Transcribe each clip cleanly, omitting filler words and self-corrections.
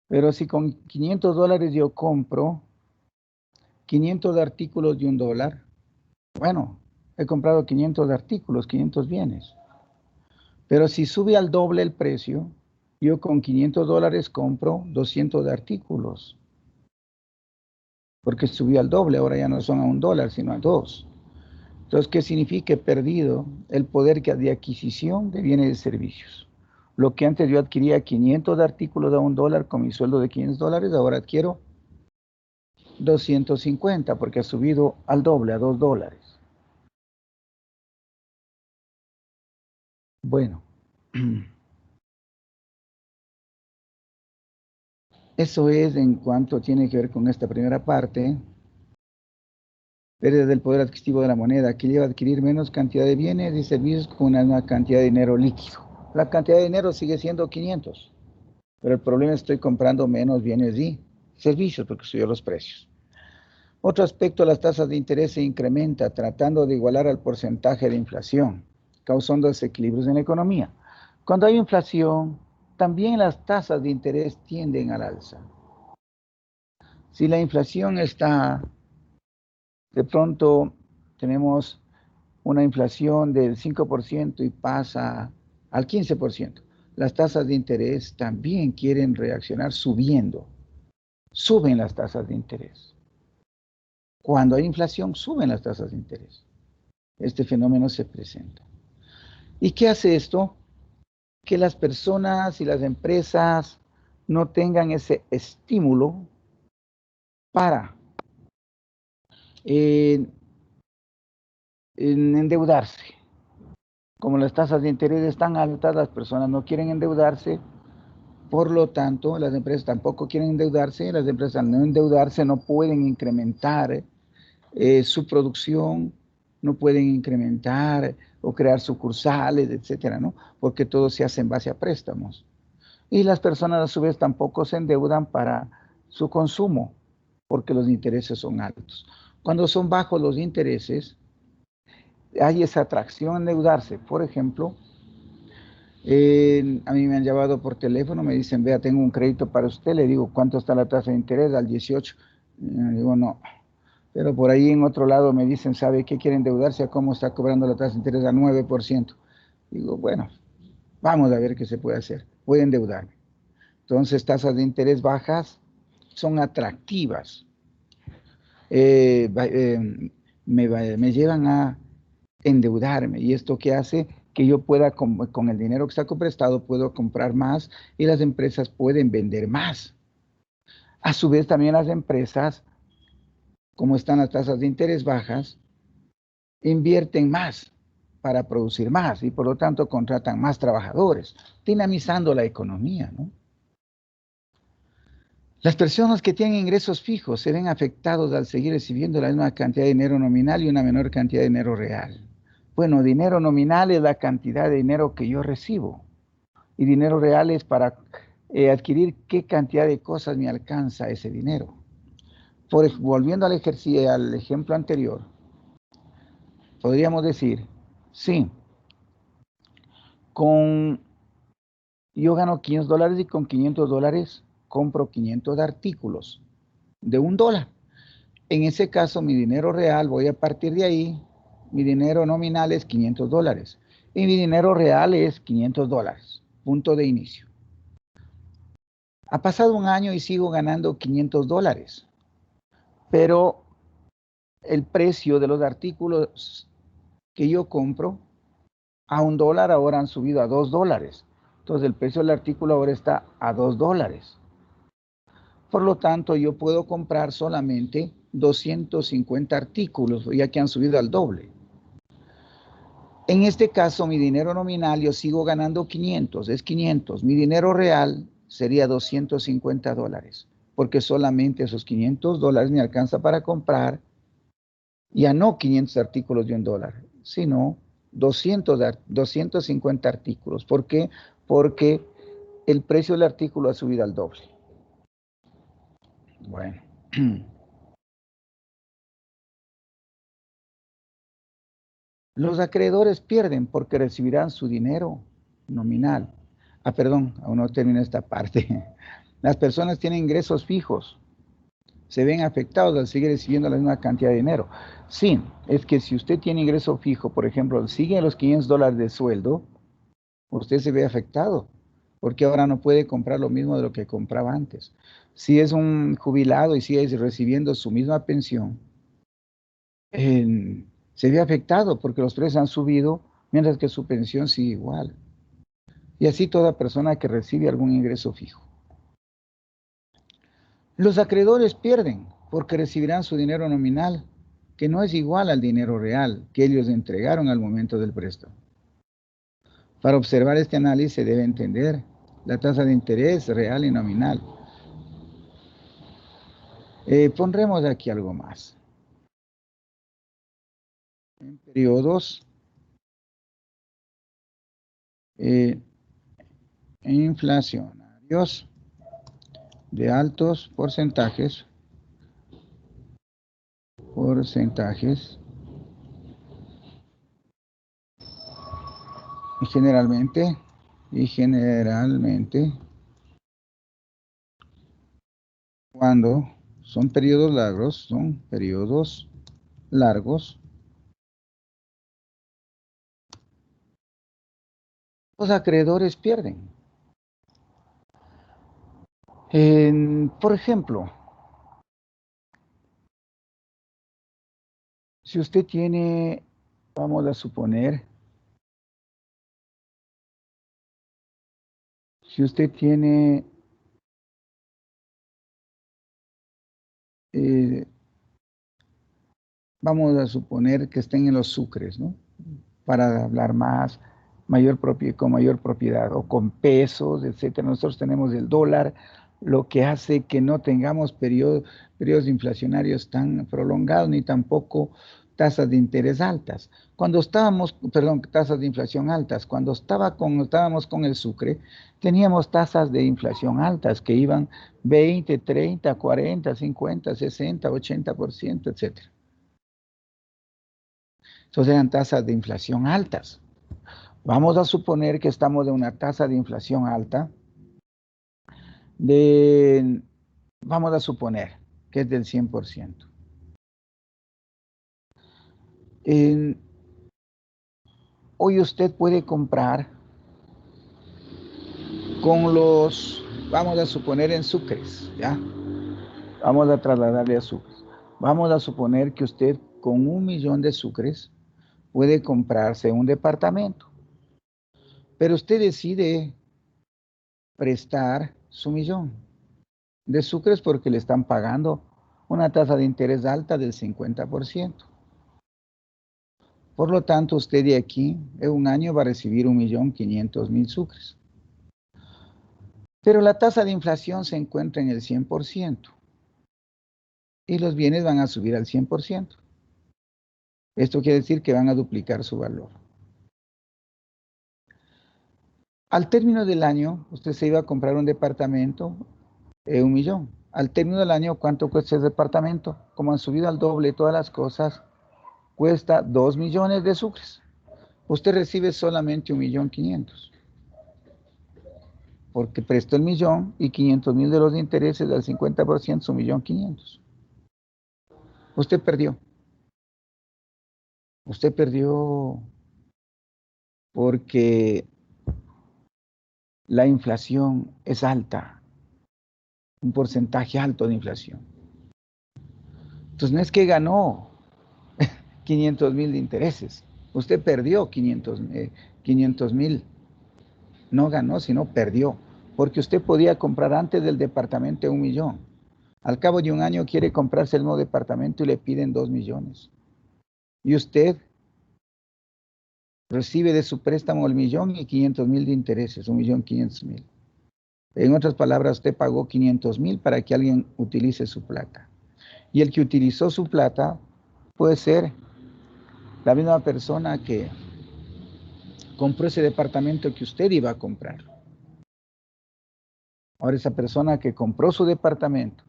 Pero si con 500 dólares yo compro 500 artículos de $1, bueno, he comprado 500 artículos, 500 bienes. Pero si sube al doble el precio, yo con 500 dólares compro 200 artículos. Porque subió al doble, ahora ya no son a $1, sino a 2. Entonces, ¿qué significa? He perdido el poder de adquisición de bienes y servicios. Lo que antes yo adquiría 500 artículos a $1 con mi sueldo de 500 dólares, ahora adquiero 250 porque ha subido al doble, a $2. Bueno, eso es en cuanto tiene que ver con esta primera parte. Pérdida del poder adquisitivo de la moneda, que lleva a adquirir menos cantidad de bienes y servicios con una cantidad de dinero líquido. La cantidad de dinero sigue siendo 500, pero el problema es que estoy comprando menos bienes y servicios porque subió los precios. Otro aspecto, las tasas de interés se incrementa tratando de igualar al porcentaje de inflación, causando desequilibrios en la economía. Cuando hay inflación, también las tasas de interés tienden al alza. Si la inflación está, de pronto tenemos una inflación del 5% y pasa al 15%. Las tasas de interés también quieren reaccionar subiendo. Suben las tasas de interés. Cuando hay inflación, suben las tasas de interés. Este fenómeno se presenta. ¿Y qué hace esto? Que las personas y las empresas no tengan ese estímulo para endeudarse. Como las tasas de interés están altas, las personas no quieren endeudarse. Por lo tanto, las empresas tampoco quieren endeudarse. Las empresas al no endeudarse no pueden incrementar su producción, no pueden incrementar o crear sucursales, etcétera, ¿no? Porque todo se hace en base a préstamos. Y las personas a su vez tampoco se endeudan para su consumo, porque los intereses son altos. Cuando son bajos los intereses, hay esa atracción a endeudarse. Por ejemplo, a mí me han llamado por teléfono, me dicen, vea, tengo un crédito para usted, le digo, ¿cuánto está la tasa de interés? Al 18. Le digo, no. Pero por ahí en otro lado me dicen, ¿sabe qué quiere endeudarse? ¿A cómo está cobrando la tasa de interés? A 9%. Digo, bueno, vamos a ver qué se puede hacer. Voy a endeudarme. Entonces, tasas de interés bajas son atractivas. Me llevan a endeudarme. ¿Y esto qué hace? Que yo pueda, con el dinero que saco prestado, puedo comprar más y las empresas pueden vender más. A su vez, también las empresas, como están las tasas de interés bajas, invierten más para producir más y por lo tanto contratan más trabajadores, dinamizando la economía, ¿no? Las personas que tienen ingresos fijos se ven afectados al seguir recibiendo la misma cantidad de dinero nominal y una menor cantidad de dinero real. Bueno, dinero nominal es la cantidad de dinero que yo recibo y dinero real es para adquirir qué cantidad de cosas me alcanza ese dinero. Volviendo al ejemplo anterior, podríamos decir, sí, con yo gano 500 dólares y con 500 dólares compro 500 artículos de $1. En ese caso, mi dinero real, voy a partir de ahí, mi dinero nominal es 500 dólares y mi dinero real es 500 dólares, punto de inicio. Ha pasado un año y sigo ganando 500 dólares, pero el precio de los artículos que yo compro a $1 ahora han subido a $2. Entonces el precio del artículo ahora está a $2. Por lo tanto, yo puedo comprar solamente 250 artículos, ya que han subido al doble. En este caso, mi dinero nominal, yo sigo ganando 500, es 500. Mi dinero real sería 250 dólares, porque solamente esos 500 dólares me alcanza para comprar ya no 500 artículos de $1, sino 250 artículos. ¿Por qué? Porque el precio del artículo ha subido al doble. Bueno. Los acreedores pierden porque recibirán su dinero nominal. Perdón, aún no termino esta parte. Las personas tienen ingresos fijos, se ven afectados al seguir recibiendo la misma cantidad de dinero. Sí, es que si usted tiene ingreso fijo, por ejemplo, sigue los $500 de sueldo, usted se ve afectado, porque ahora no puede comprar lo mismo de lo que compraba antes. Si es un jubilado y sigue recibiendo su misma pensión, se ve afectado porque los precios han subido, mientras que su pensión sigue igual. Y así toda persona que recibe algún ingreso fijo. Los acreedores pierden porque recibirán su dinero nominal, que no es igual al dinero real que ellos entregaron al momento del préstamo. Para observar este análisis se debe entender la tasa de interés real y nominal. Pondremos aquí algo más. En periodos inflacionarios de altos porcentajes, y generalmente, cuando son periodos largos, los acreedores pierden. Por ejemplo, si usted tiene, vamos a suponer, si usted tiene vamos a suponer que estén en los sucres, ¿no? Para hablar con mayor propiedad, o con pesos, etcétera. Nosotros tenemos el dólar, lo que hace que no tengamos periodos inflacionarios tan prolongados, ni tampoco tasas de interés altas. Tasas de inflación altas. Cuando estábamos con el sucre, teníamos tasas de inflación altas que iban 20, 30, 40, 50, 60, 80%, etcétera. Entonces eran tasas de inflación altas. Vamos a suponer que estamos de una tasa de inflación alta vamos a suponer que es del 100%. Hoy usted puede comprar vamos a suponer en sucres, ¿ya? Vamos a trasladarle a sucres. Vamos a suponer que usted con 1.000.000 de sucres puede comprarse un departamento, pero usted decide prestar su 1.000.000 de sucres porque le están pagando una tasa de interés alta del 50%. Por lo tanto, usted de aquí, en un año, va a recibir 1.500.000 sucres. Pero la tasa de inflación se encuentra en el 100% y los bienes van a subir al 100%. Esto quiere decir que van a duplicar su valor. Al término del año, usted se iba a comprar un departamento de 1.000.000. Al término del año, ¿cuánto cuesta ese departamento? Como han subido al doble todas las cosas, cuesta 2.000.000 de sucres. Usted recibe solamente 1.500.000, porque prestó el 1.000.000 y 500.000 de los intereses del 50% son 1.500.000. Usted perdió. Usted perdió porque la inflación es alta, un porcentaje alto de inflación. Entonces no es que ganó 500.000 de intereses, usted perdió 500.000. No ganó, sino perdió, porque usted podía comprar antes del departamento de 1.000.000. Al cabo de un año quiere comprarse el nuevo departamento y le piden 2.000.000. Y usted recibe de su préstamo 1.500.000 de intereses, 1.500.000. En otras palabras, usted pagó 500.000 para que alguien utilice su plata. Y el que utilizó su plata puede ser la misma persona que compró ese departamento que usted iba a comprar. Ahora esa persona que compró su departamento,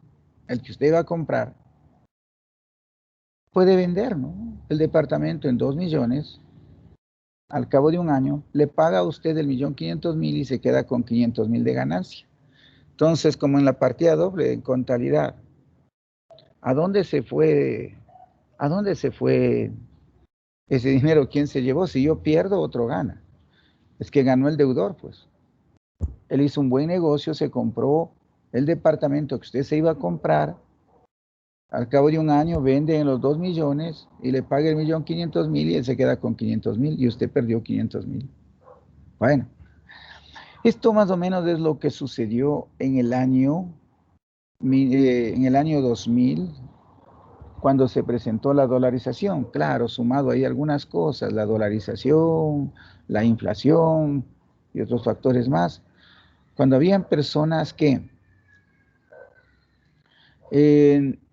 el que usted iba a comprar, puede vender, ¿no?, el departamento en 2.000.000. Al cabo de un año, le paga a usted el 1.500.000 y se queda con 500.000 de ganancia. Entonces, como en la partida doble, en contabilidad, ¿a dónde se fue? ¿A dónde se fue ese dinero? ¿Quién se llevó? Si yo pierdo, otro gana. Es que ganó el deudor, pues. Él hizo un buen negocio, se compró el departamento que usted se iba a comprar. Al cabo de un año vende en los 2 millones y le paga 1.500.000 y él se queda con 500.000 y usted perdió 500.000. Bueno, esto más o menos es lo que sucedió en el año 2000, cuando se presentó la dolarización. Claro, sumado ahí algunas cosas, la dolarización, la inflación y otros factores más. Cuando habían personas que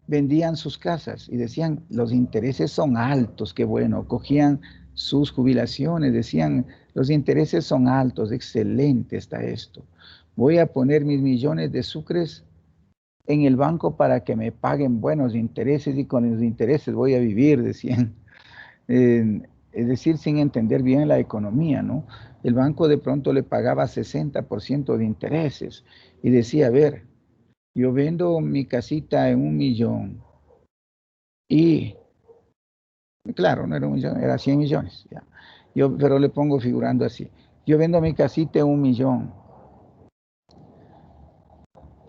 vendían sus casas y decían, los intereses son altos, qué bueno, cogían sus jubilaciones, decían, los intereses son altos, excelente está esto. Voy a poner mis millones de sucres en el banco para que me paguen buenos intereses y con los intereses voy a vivir, decían. Es decir, sin entender bien la economía, ¿no? El banco de pronto le pagaba 60% de intereses y decía, a ver, yo vendo mi casita en 1 millón y, claro, no era 1 millón, era 100 millones, ya. Pero le pongo figurando así. Yo vendo mi casita en 1 millón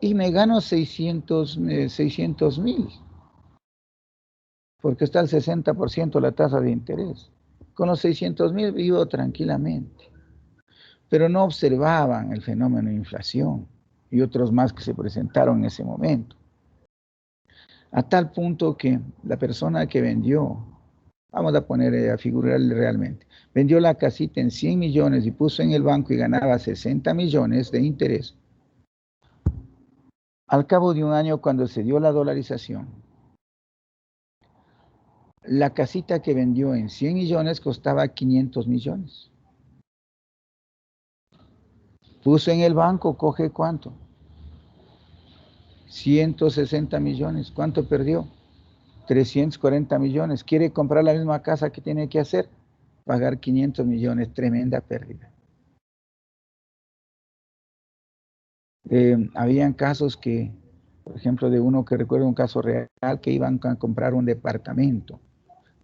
y me gano 600.000, porque está el 60% la tasa de interés. Con los 600.000 vivo tranquilamente, pero no observaban el fenómeno de inflación y otros más que se presentaron en ese momento. A tal punto que la persona que vendió, vamos a poner a figurarle realmente, vendió la casita en 100 millones y puso en el banco y ganaba 60 millones de interés. Al cabo de un año, cuando se dio la dolarización, la casita que vendió en 100 millones costaba 500 millones. Puso en el banco, coge ¿cuánto? 160 millones. ¿Cuánto perdió? 340 millones. ¿Quiere comprar la misma casa? ¿Qué tiene que hacer? Pagar 500 millones. Tremenda pérdida. Habían casos que, por ejemplo, de uno que recuerdo un caso real, que iban a comprar un departamento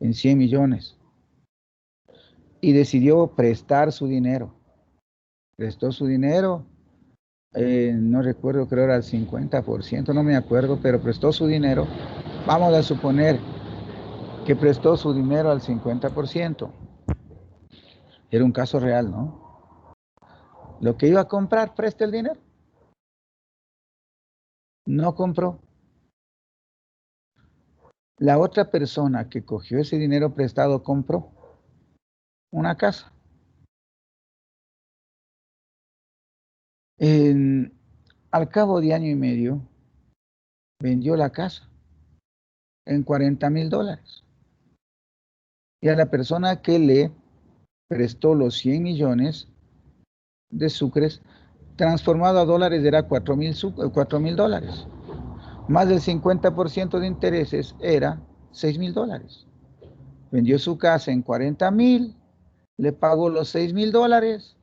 en 100 millones y decidió prestar su dinero. Prestó su dinero, no recuerdo, creo era el 50%, no me acuerdo, pero prestó su dinero. Vamos a suponer que prestó su dinero al 50%. Era un caso real, ¿no? Lo que iba a comprar, presta el dinero. No compró. La otra persona que cogió ese dinero prestado compró una casa. Al cabo de año y medio, vendió la casa en 40.000 dólares. Y a la persona que le prestó los 100 millones de sucres, transformado a dólares, era 4.000 dólares. Más del 50% de intereses era 6.000 dólares. Vendió su casa en 40.000, le pagó los 6.000 dólares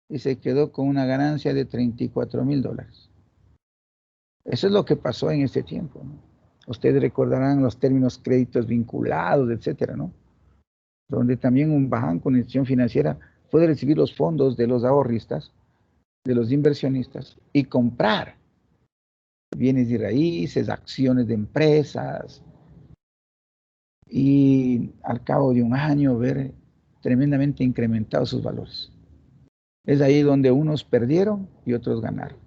y se quedó con una ganancia de 34.000 dólares. Eso es lo que pasó en este tiempo, ¿no? Ustedes recordarán los términos créditos vinculados, etcétera, ¿no? Donde también un banco, una institución financiera, puede recibir los fondos de los ahorristas, de los inversionistas, y comprar bienes y raíces, acciones de empresas, y al cabo de un año ver tremendamente incrementados sus valores. Es ahí donde unos perdieron y otros ganaron.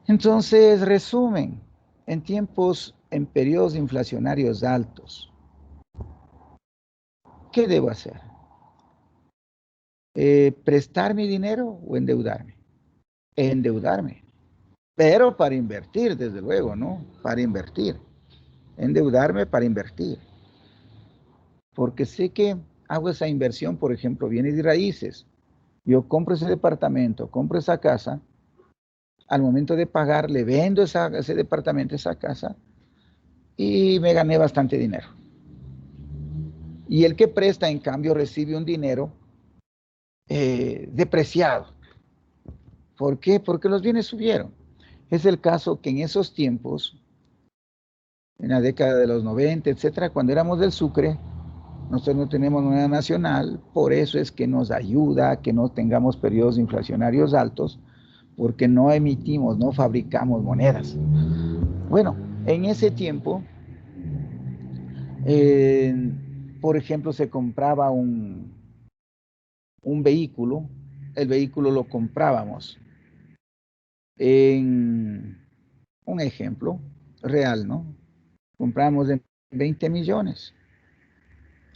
Entonces, resumen, en periodos inflacionarios altos, ¿qué debo hacer? ¿Prestar mi dinero o endeudarme? Endeudarme, pero para invertir, desde luego, ¿no? Para invertir. Endeudarme para invertir. Porque sé que hago esa inversión, por ejemplo, bienes y raíces. Yo compro ese departamento, compro esa casa, al momento de pagar, le vendo ese departamento, esa casa, y me gané bastante dinero. Y el que presta, en cambio, recibe un dinero depreciado. ¿Por qué? Porque los bienes subieron. Es el caso que en esos tiempos, en la década de los 90, etcétera, cuando éramos del Sucre, nosotros no tenemos moneda nacional, por eso es que nos ayuda a que no tengamos periodos inflacionarios altos, porque no emitimos, no fabricamos monedas. Bueno, en ese tiempo, eh, por ejemplo, se compraba un vehículo, el vehículo lo comprábamos en un ejemplo real, ¿no? Compramos en 20 millones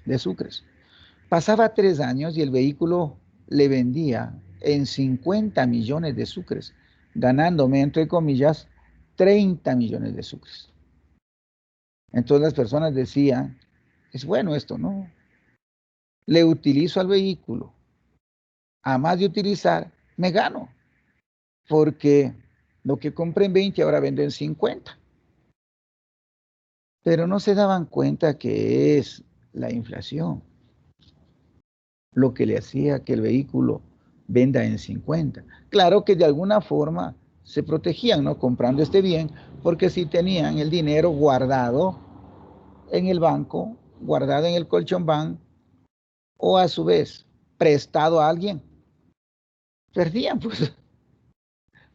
de sucres. Pasaba 3 años y el vehículo le vendía en 50 millones de sucres, ganándome, entre comillas, 30 millones de sucres. Entonces las personas decían, es bueno esto, ¿no? Le utilizo al vehículo. A más de utilizar, me gano. Porque lo que compré en 20 ahora vendo en 50. Pero no se daban cuenta que es la inflación lo que le hacía que el vehículo venda en 50. Claro que de alguna forma se protegían, ¿no? Comprando este bien, porque si tenían el dinero guardado en el banco, guardado en el colchón bank, o a su vez prestado a alguien, perdían, pues,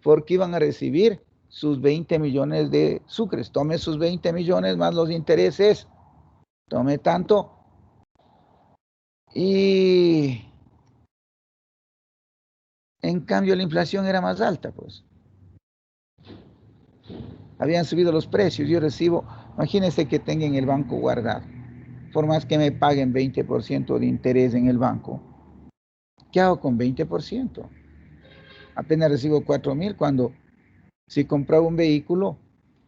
porque iban a recibir sus 20 millones de sucres. Tome sus 20 millones más los intereses, tome tanto. Y en cambio la inflación era más alta, pues. Habían subido los precios. Yo recibo, imagínense que tenga en el banco guardado, por más que me paguen 20% de interés en el banco, ¿qué hago con 20%? Apenas recibo 4.000 cuando si compraba un vehículo,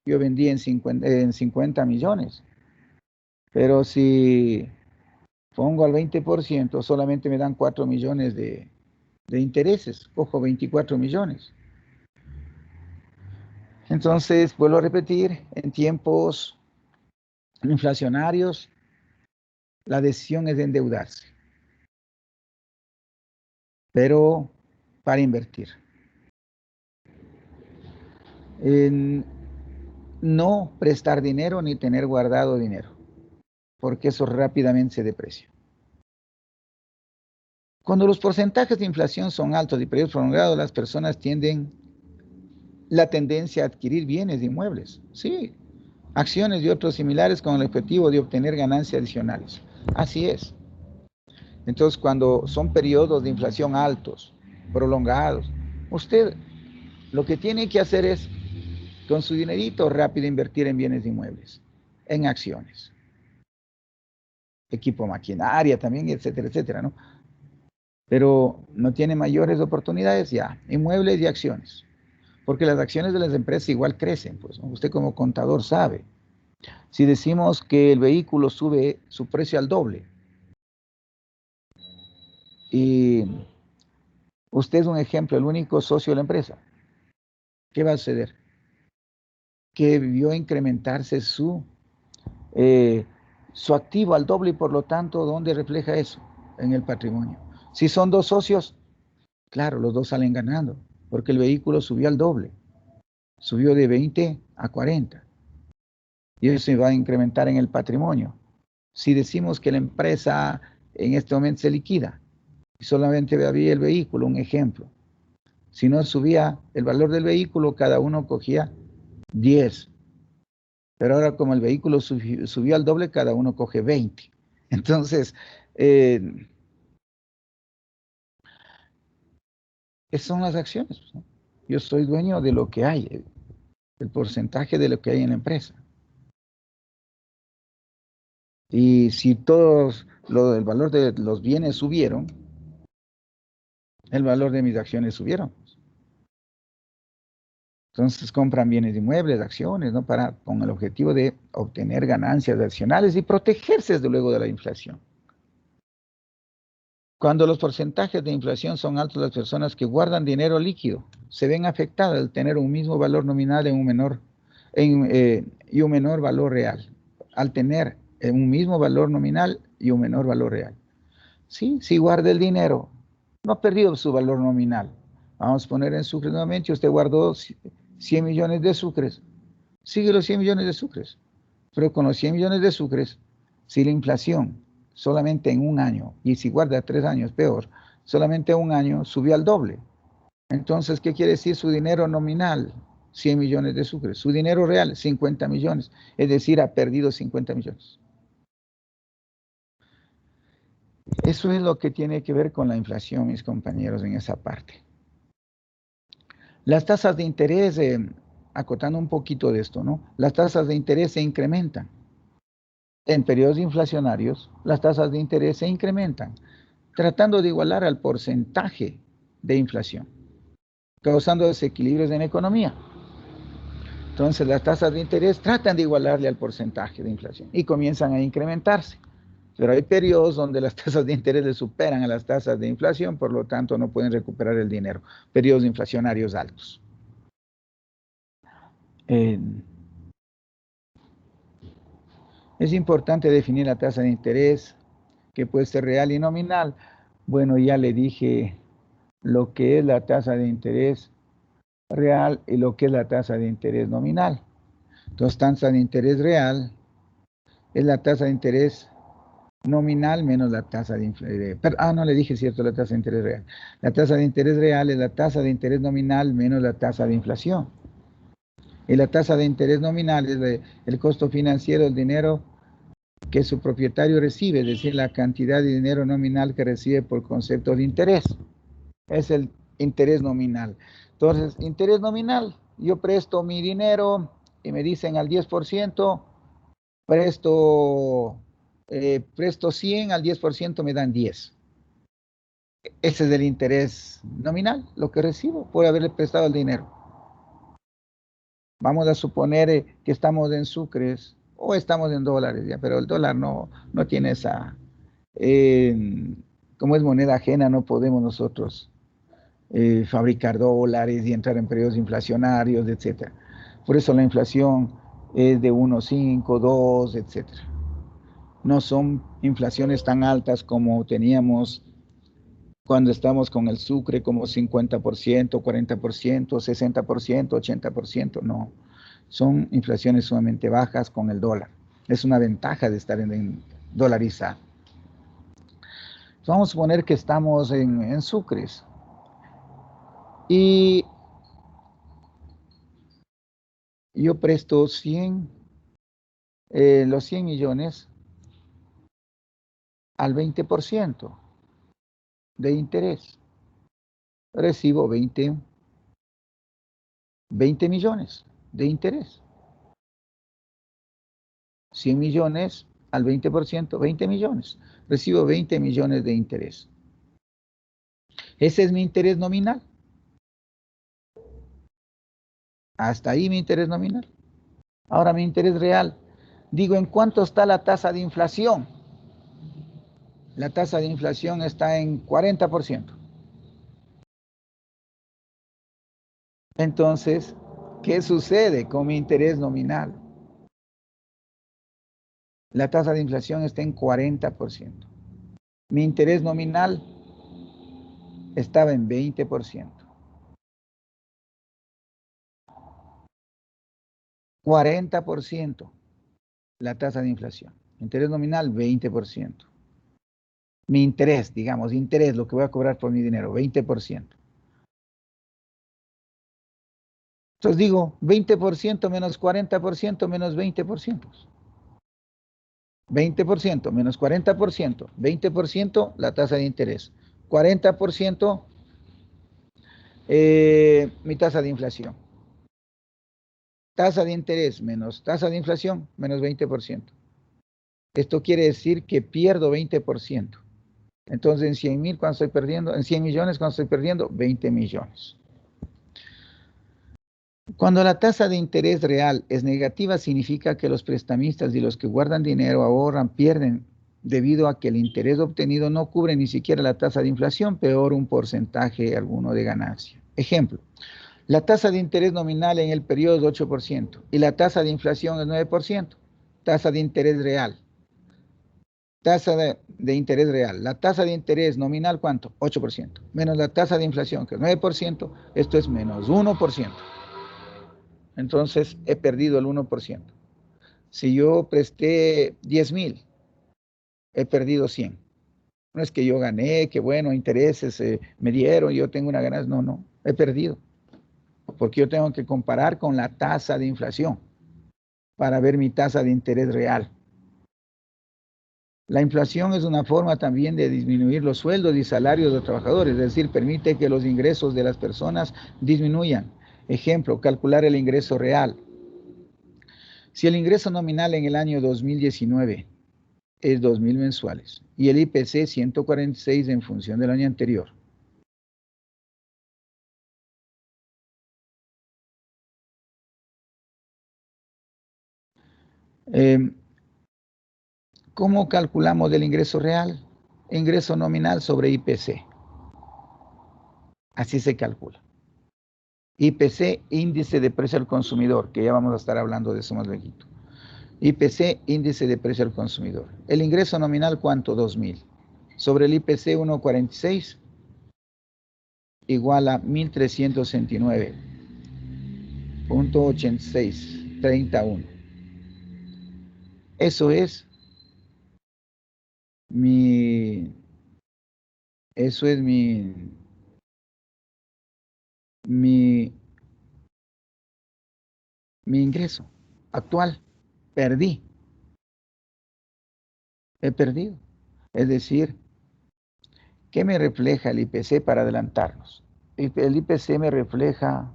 yo vendía en 50 millones. Pero si pongo al 20%, solamente me dan 4 millones de intereses, cojo 24 millones. Entonces, vuelvo a repetir, en tiempos inflacionarios, la decisión es de endeudarse, pero para invertir. En no prestar dinero ni tener guardado dinero, porque eso rápidamente se deprecia. Cuando los porcentajes de inflación son altos y periodos prolongados, las personas tienden la tendencia a adquirir bienes inmuebles, sí, acciones y otros similares con el objetivo de obtener ganancias adicionales. Así es. Entonces, cuando son periodos de inflación altos, prolongados, usted lo que tiene que hacer es, con su dinerito, rápido invertir en bienes inmuebles, en acciones, equipo maquinaria también, etcétera, etcétera, ¿no? Pero no tiene mayores oportunidades ya, inmuebles y acciones, porque las acciones de las empresas igual crecen, pues, ¿no? Usted como contador sabe, si decimos que el vehículo sube su precio al doble y usted es un ejemplo, el único socio de la empresa, ¿qué va a suceder? Que vio incrementarse eh, su activo al doble y por lo tanto, ¿dónde refleja eso? En el patrimonio. Si son dos socios, claro, los dos salen ganando, porque el vehículo subió al doble, subió de 20 a 40 y eso se va a incrementar en el patrimonio. Si decimos que la empresa en este momento se liquida y solamente había el vehículo, un ejemplo, si no subía el valor del vehículo, cada uno cogía 10. Pero ahora como el vehículo subió al doble, cada uno coge 20. Entonces, esas son las acciones, ¿no? Yo soy dueño de lo que hay, el porcentaje de lo que hay en la empresa. Y si el valor de los bienes subieron, el valor de mis acciones subieron. Entonces compran bienes inmuebles, acciones, ¿no? Con el objetivo de obtener ganancias adicionales y protegerse desde luego de la inflación. Cuando los porcentajes de inflación son altos, las personas que guardan dinero líquido se ven afectadas al tener un mismo valor nominal y un menor valor real. Al tener un mismo valor nominal y un menor valor real. Sí, si guarda el dinero, no ha perdido su valor nominal, Vamos a poner en sucres nuevamente. Usted guardó 100 millones de sucres. Sigue los 100 millones de sucres. Pero con los 100 millones de sucres, si la inflación solamente en un año, y si guarda 3 años, peor, solamente un año subió al doble. Entonces, ¿qué quiere decir su dinero nominal? 100 millones de sucres. Su dinero real, 50 millones. Es decir, ha perdido 50 millones. Eso es lo que tiene que ver con la inflación, mis compañeros, en esa parte. Las tasas de interés, acotando un poquito de esto, ¿no? Las tasas de interés se incrementan. En periodos inflacionarios, las tasas de interés se incrementan, tratando de igualar al porcentaje de inflación, causando desequilibrios en la economía. Entonces, las tasas de interés tratan de igualarle al porcentaje de inflación y comienzan a incrementarse. Pero hay periodos donde las tasas de interés le superan a las tasas de inflación, por lo tanto no pueden recuperar el dinero. Periodos inflacionarios altos. Es importante definir la tasa de interés, que puede ser real y nominal. Bueno, ya le dije lo que es la tasa de interés real y lo que es la tasa de interés nominal. Entonces, tasa de interés real es la tasa de interés nominal menos la tasa de inflación. No le dije cierto, la tasa de interés real. La tasa de interés real es la tasa de interés nominal menos la tasa de inflación. Y la tasa de interés nominal es el costo financiero del dinero que su propietario recibe, es decir, la cantidad de dinero nominal que recibe por concepto de interés. Es el interés nominal. Entonces, interés nominal, yo presto mi dinero y me dicen al 10%, presto 100, al 10% me dan 10. Ese es el interés nominal, lo que recibo por haberle prestado el dinero. Vamos a suponer que estamos en sucres o estamos en dólares, ya, pero el dólar no tiene esa... como es moneda ajena, no podemos nosotros fabricar dólares y entrar en periodos inflacionarios, etc. Por eso la inflación es de 1,5, 2, etc. No son inflaciones tan altas como teníamos cuando estamos con el sucre, como 50%, 40%, 60%, 80%, no. Son inflaciones sumamente bajas con el dólar. Es una ventaja de estar en dolarizado. Vamos a suponer que estamos en sucres. Y yo presto 100, los 100 millones al 20% de interés. Recibo 20 millones de interés. 100 millones al 20%, 20 millones. Recibo 20 millones de interés. Ese es mi interés nominal. Hasta ahí mi interés nominal. Ahora mi interés real. Digo, ¿en cuánto está la tasa de inflación? La tasa de inflación está en 40%. Entonces, ¿qué sucede con mi interés nominal? La tasa de inflación está en 40%. Mi interés nominal estaba en 20%. 40% la tasa de inflación. Interés nominal, 20%. Mi interés, digamos, interés, lo que voy a cobrar por mi dinero, 20%. Entonces digo, 20% menos 40% menos 20%. 20% menos 40%, 20% la tasa de interés. 40% mi tasa de inflación. Tasa de interés menos tasa de inflación menos 20%. Esto quiere decir que pierdo 20%. Entonces en 100,000 cuando estoy perdiendo, en 100 millones cuando estoy perdiendo, 20 millones. Cuando la tasa de interés real es negativa, significa que los prestamistas y los que guardan dinero, ahorran, pierden, debido a que el interés obtenido no cubre ni siquiera la tasa de inflación, peor un porcentaje alguno de ganancia. Ejemplo, la tasa de interés nominal en el periodo es 8% y la tasa de inflación es 9%, tasa de interés real. Tasa de interés real. La tasa de interés nominal, ¿cuánto? 8%. Menos la tasa de inflación, que es 9%. Esto es menos 1%. Entonces, he perdido el 1%. Si yo presté 10,000, he perdido 100. No es que yo gané, que bueno, intereses me dieron, yo tengo una ganancia. No, no, he perdido. Porque yo tengo que comparar con la tasa de inflación para ver mi tasa de interés real. La inflación es una forma también de disminuir los sueldos y salarios de los trabajadores, es decir, permite que los ingresos de las personas disminuyan. Ejemplo, calcular el ingreso real. Si el ingreso nominal en el año 2019 es 2,000 mensuales y el IPC 146 en función del año anterior, ¿cómo calculamos el ingreso real? Ingreso nominal sobre IPC. Así se calcula. IPC, índice de precio al consumidor, que ya vamos a estar hablando de eso más luego. IPC, índice de precio al consumidor. El ingreso nominal, ¿cuánto? 2,000. Sobre el IPC 1,46 igual a 1.329.8631. Eso es mi, eso es mi, mi ingreso actual. Perdí, he perdido. Es decir, ¿qué me refleja el IPC para adelantarnos? El IPC me refleja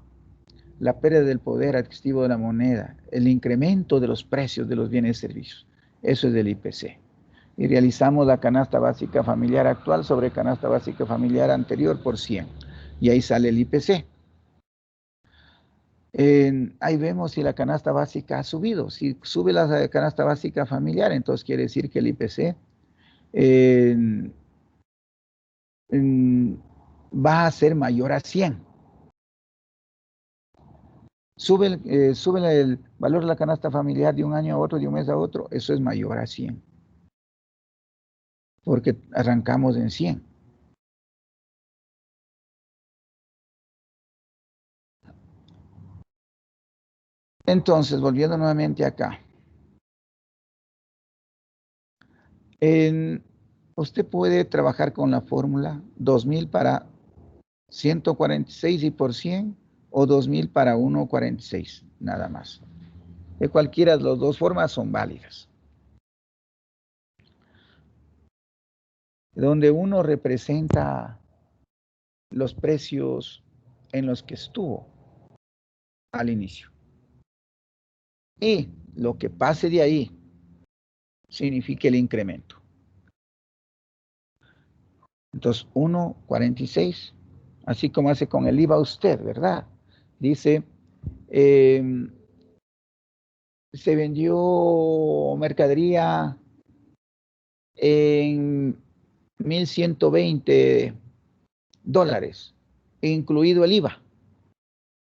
la pérdida del poder adquisitivo de la moneda, el incremento de los precios de los bienes y servicios. Eso es del IPC. Y realizamos la canasta básica familiar actual sobre canasta básica familiar anterior por 100. Y ahí sale el IPC. Ahí vemos si la canasta básica ha subido. Si sube la canasta básica familiar, entonces quiere decir que el IPC va a ser mayor a 100. Sube el valor de la canasta familiar de un año a otro, de un mes a otro, eso es mayor a 100. Porque arrancamos en 100. Entonces, volviendo nuevamente acá. Usted puede trabajar con la fórmula 2,000 para 146 y por 100 o 2,000 para 1,46, nada más. De cualquiera de las dos formas son válidas. Donde uno representa los precios en los que estuvo al inicio. Y lo que pase de ahí significa el incremento. Entonces, 1,46, así como hace con el IVA usted, ¿verdad? Dice, se vendió mercadería en $1,120, incluido el IVA.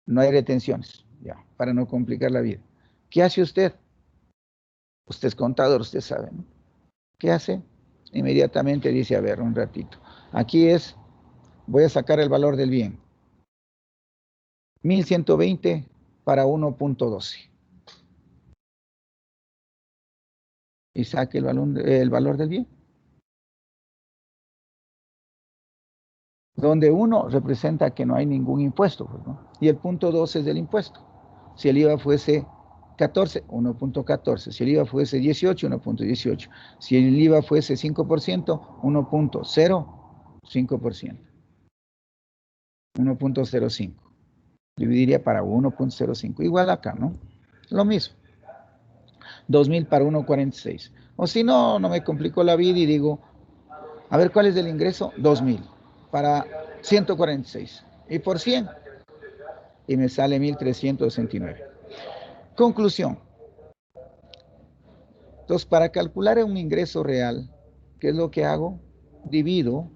No hay retenciones, ya, para no complicar la vida. ¿Qué hace usted? Usted es contador, usted sabe, ¿no? ¿Qué hace? Inmediatamente dice, a ver, un ratito. Aquí voy a sacar el valor del bien. 1,120 para 1,12. Y saque el valor del bien. Donde 1 representa que no hay ningún impuesto, pues, ¿no? Y el punto 12 es del impuesto. Si el IVA fuese 14, 1,14. Si el IVA fuese 18, 1,18. Si el IVA fuese 5%, 1,05%. 1,05. Dividiría para 1,05. Igual acá, ¿no? Lo mismo. 2,000 para 1,46. O si no, no me complico la vida y digo, a ver, ¿cuál es el ingreso? 2,000 para 146. Y por 100. Y me sale 1,369. Conclusión. Entonces, para calcular un ingreso real, ¿qué es lo que hago? Divido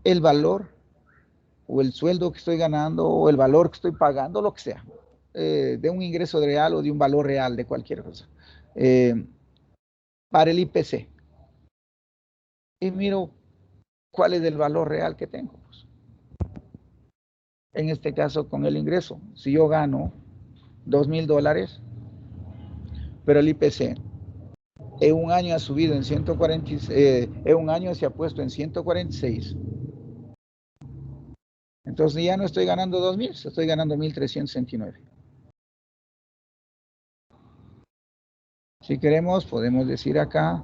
el valor o el sueldo que estoy ganando o el valor que estoy pagando, lo que sea, de un ingreso real o de un valor real de cualquier cosa. para el IPC. Y miro cuál es el valor real que tengo. Pues. En este caso, con el ingreso. Si yo gano $2,000, pero el IPC en un año ha subido en 146, en un año se ha puesto en 146. Entonces ya no estoy ganando 2,000, estoy ganando 1,369. Si queremos, podemos decir acá,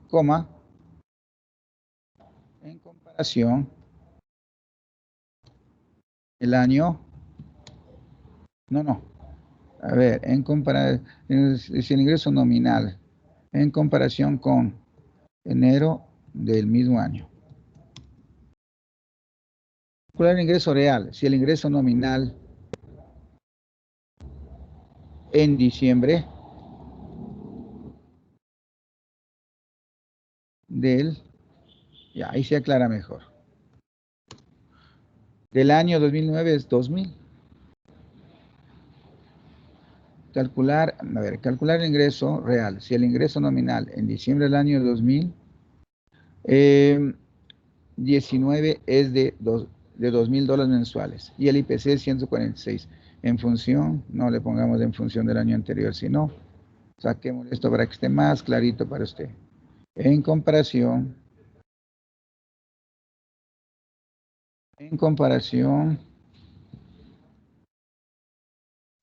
coma, en comparación, el año, no, a ver, en comparación, es el ingreso nominal, en comparación con enero del mismo año. ¿Cuál es el ingreso real? Si el ingreso nominal en diciembre del, ya ahí se aclara mejor, del año 2009 es 2,000. Calcular el ingreso real. Si el ingreso nominal en diciembre del año 2019 es de $2,000 mensuales y el IPC es 146. En función, no le pongamos en función del año anterior, sino saquemos esto para que esté más clarito para usted. En comparación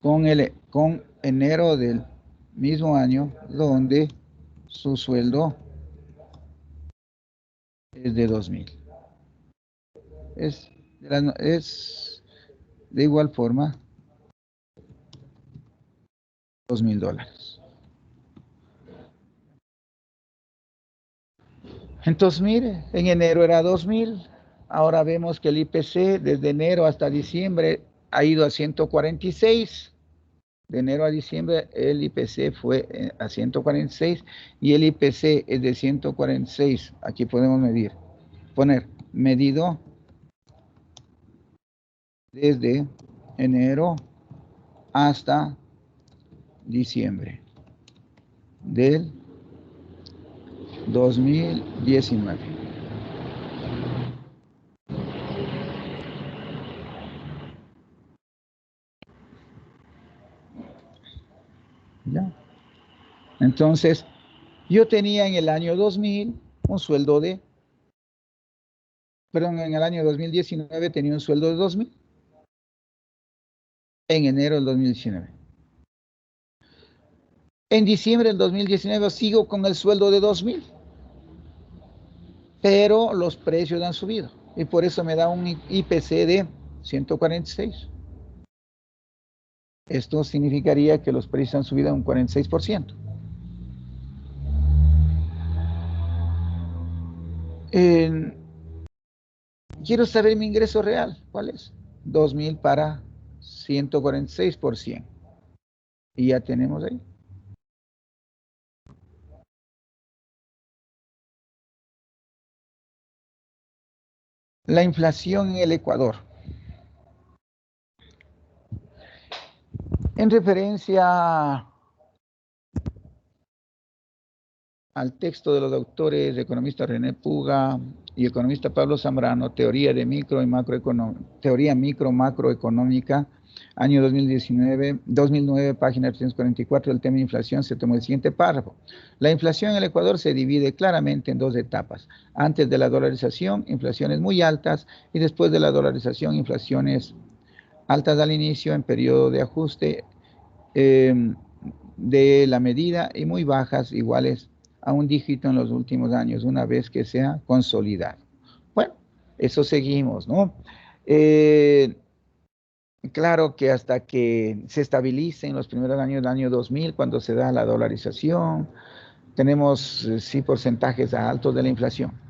con enero del mismo año, donde su sueldo es de 2,000. Es de igual forma $2,000. Entonces, mire, en enero era 2,000. Ahora vemos que el IPC desde enero hasta diciembre ha ido a 146. De enero a diciembre el IPC fue a 146 y el IPC es de 146. Aquí podemos poner medido desde enero hasta diciembre del 2019. ¿Ya? Entonces, yo tenía en el año 2000 un sueldo en el año 2019 tenía un sueldo de 2,000 en enero del 2019. En diciembre del 2019 sigo con el sueldo de 2,000, pero los precios han subido y por eso me da un IPC de 146. Esto significaría que los precios han subido un 46%. Quiero saber mi ingreso real. ¿Cuál es? 2,000 para 146%. Y ya tenemos ahí. La inflación en el Ecuador. En referencia al texto de los autores, economista René Puga y economista Pablo Zambrano, teoría micro macroeconómica, año 2009, página 344, el tema de inflación, se tomó el siguiente párrafo. La inflación en el Ecuador se divide claramente en dos etapas. Antes de la dolarización, inflaciones muy altas, y después de la dolarización, inflaciones altas al inicio, en periodo de ajuste de la medida, y muy bajas, iguales a un dígito en los últimos años, una vez que se ha consolidado. Bueno, eso seguimos, ¿no? Claro que hasta que se estabilice en los primeros años del año 2000, cuando se da la dolarización, tenemos sí porcentajes altos de la inflación.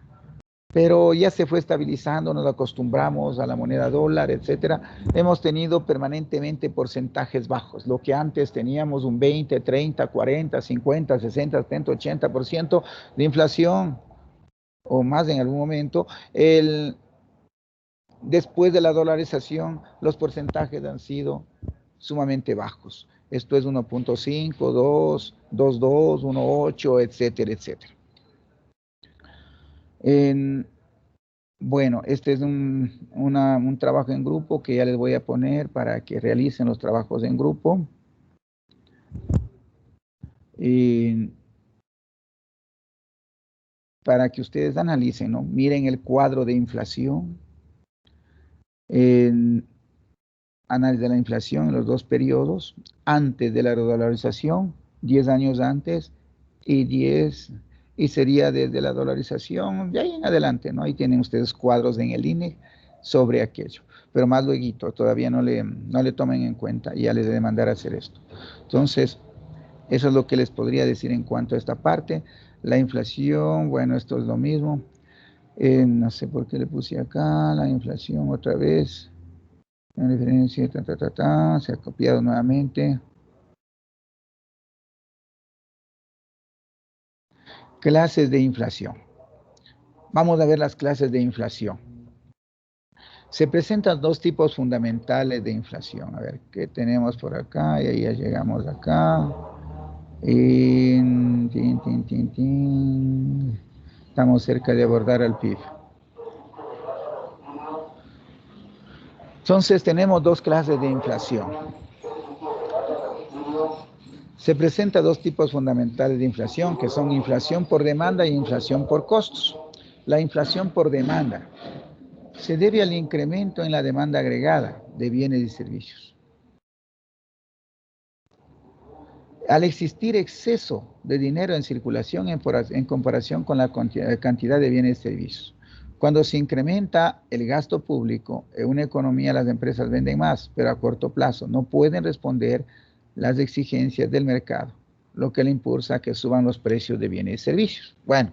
Pero ya se fue estabilizando, nos acostumbramos a la moneda dólar, etcétera. Hemos tenido permanentemente porcentajes bajos. Lo que antes teníamos un 20, 30, 40, 50, 60, 70, 80% de inflación, o más en algún momento, después de la dolarización, los porcentajes han sido sumamente bajos. Esto es 1.5, 2, 2.2, 1.8, etcétera, etcétera. Bueno, este es un trabajo en grupo que ya les voy a poner para que realicen los trabajos en grupo. Para que ustedes analicen, ¿no? Miren el cuadro de inflación, análisis de la inflación en los dos periodos, antes de la redolarización, 10 años antes, y sería desde la dolarización, de ahí en adelante, ¿no? Ahí tienen ustedes cuadros en el INE sobre aquello, pero más luego, todavía no le tomen en cuenta, y ya les debe mandar a hacer esto. Entonces, eso es lo que les podría decir en cuanto a esta parte. La inflación, bueno, esto es lo mismo. No sé por qué le puse acá, la inflación otra vez. La diferencia, se ha copiado nuevamente. Clases de inflación. Vamos a ver las clases de inflación. Se presentan dos tipos fundamentales de inflación. A ver, ¿qué tenemos por acá? Y ahí ya llegamos acá. Estamos cerca de abordar al PIB. Entonces tenemos dos clases de inflación. Se presentan dos tipos fundamentales de inflación, que son inflación por demanda y inflación por costos. La inflación por demanda se debe al incremento en la demanda agregada de bienes y servicios. Al existir exceso de dinero en circulación en comparación con la cantidad de bienes y servicios. Cuando se incrementa el gasto público, en una economía las empresas venden más, pero a corto plazo no pueden responder las exigencias del mercado, lo que le impulsa a que suban los precios de bienes y servicios. Bueno,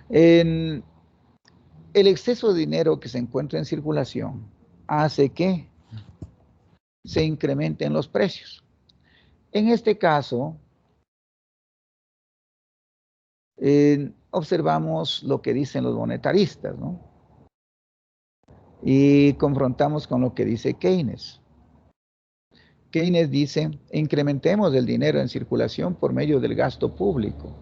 el exceso de dinero que se encuentra en circulación hace que se incrementen los precios. En este caso, observamos lo que dicen los monetaristas, ¿no? Y confrontamos con lo que dice Keynes. Keynes dice, incrementemos el dinero en circulación por medio del gasto público.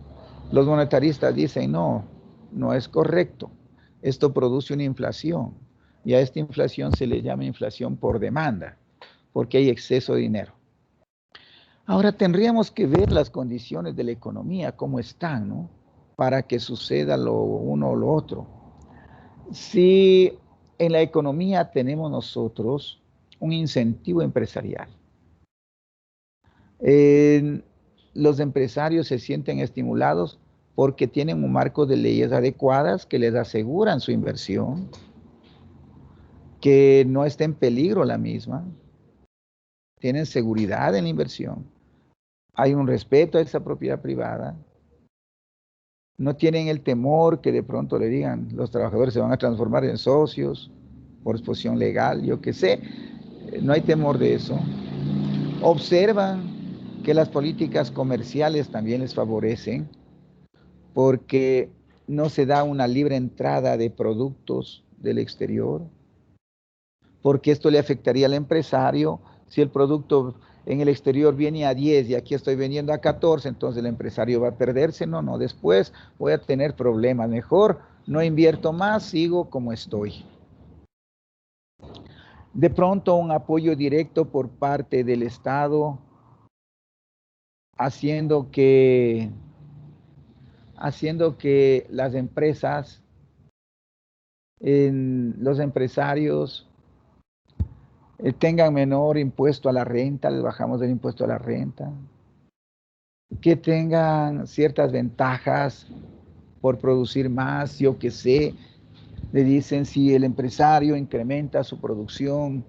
Los monetaristas dicen, no, no es correcto. Esto produce una inflación. Y a esta inflación se le llama inflación por demanda, porque hay exceso de dinero. Ahora tendríamos que ver las condiciones de la economía, cómo están, ¿no? Para que suceda lo uno o lo otro. Si en la economía tenemos nosotros un incentivo empresarial, los empresarios se sienten estimulados porque tienen un marco de leyes adecuadas que les aseguran su inversión, que no está en peligro la misma, tienen seguridad en la inversión, hay un respeto a esa propiedad privada, no tienen el temor que de pronto le digan los trabajadores se van a transformar en socios por exposición legal, yo qué sé, no hay temor de eso. Observan que las políticas comerciales también les favorecen porque no se da una libre entrada de productos del exterior, porque esto le afectaría al empresario si el producto en el exterior viene a 10 y aquí estoy vendiendo a 14, entonces el empresario va a perderse. No, después voy a tener problemas. Mejor no invierto más, sigo como estoy. De pronto un apoyo directo por parte del Estado haciendo que las empresas, los empresarios tengan menor impuesto a la renta, les bajamos el impuesto a la renta, que tengan ciertas ventajas por producir más, yo que sé, le dicen si el empresario incrementa su producción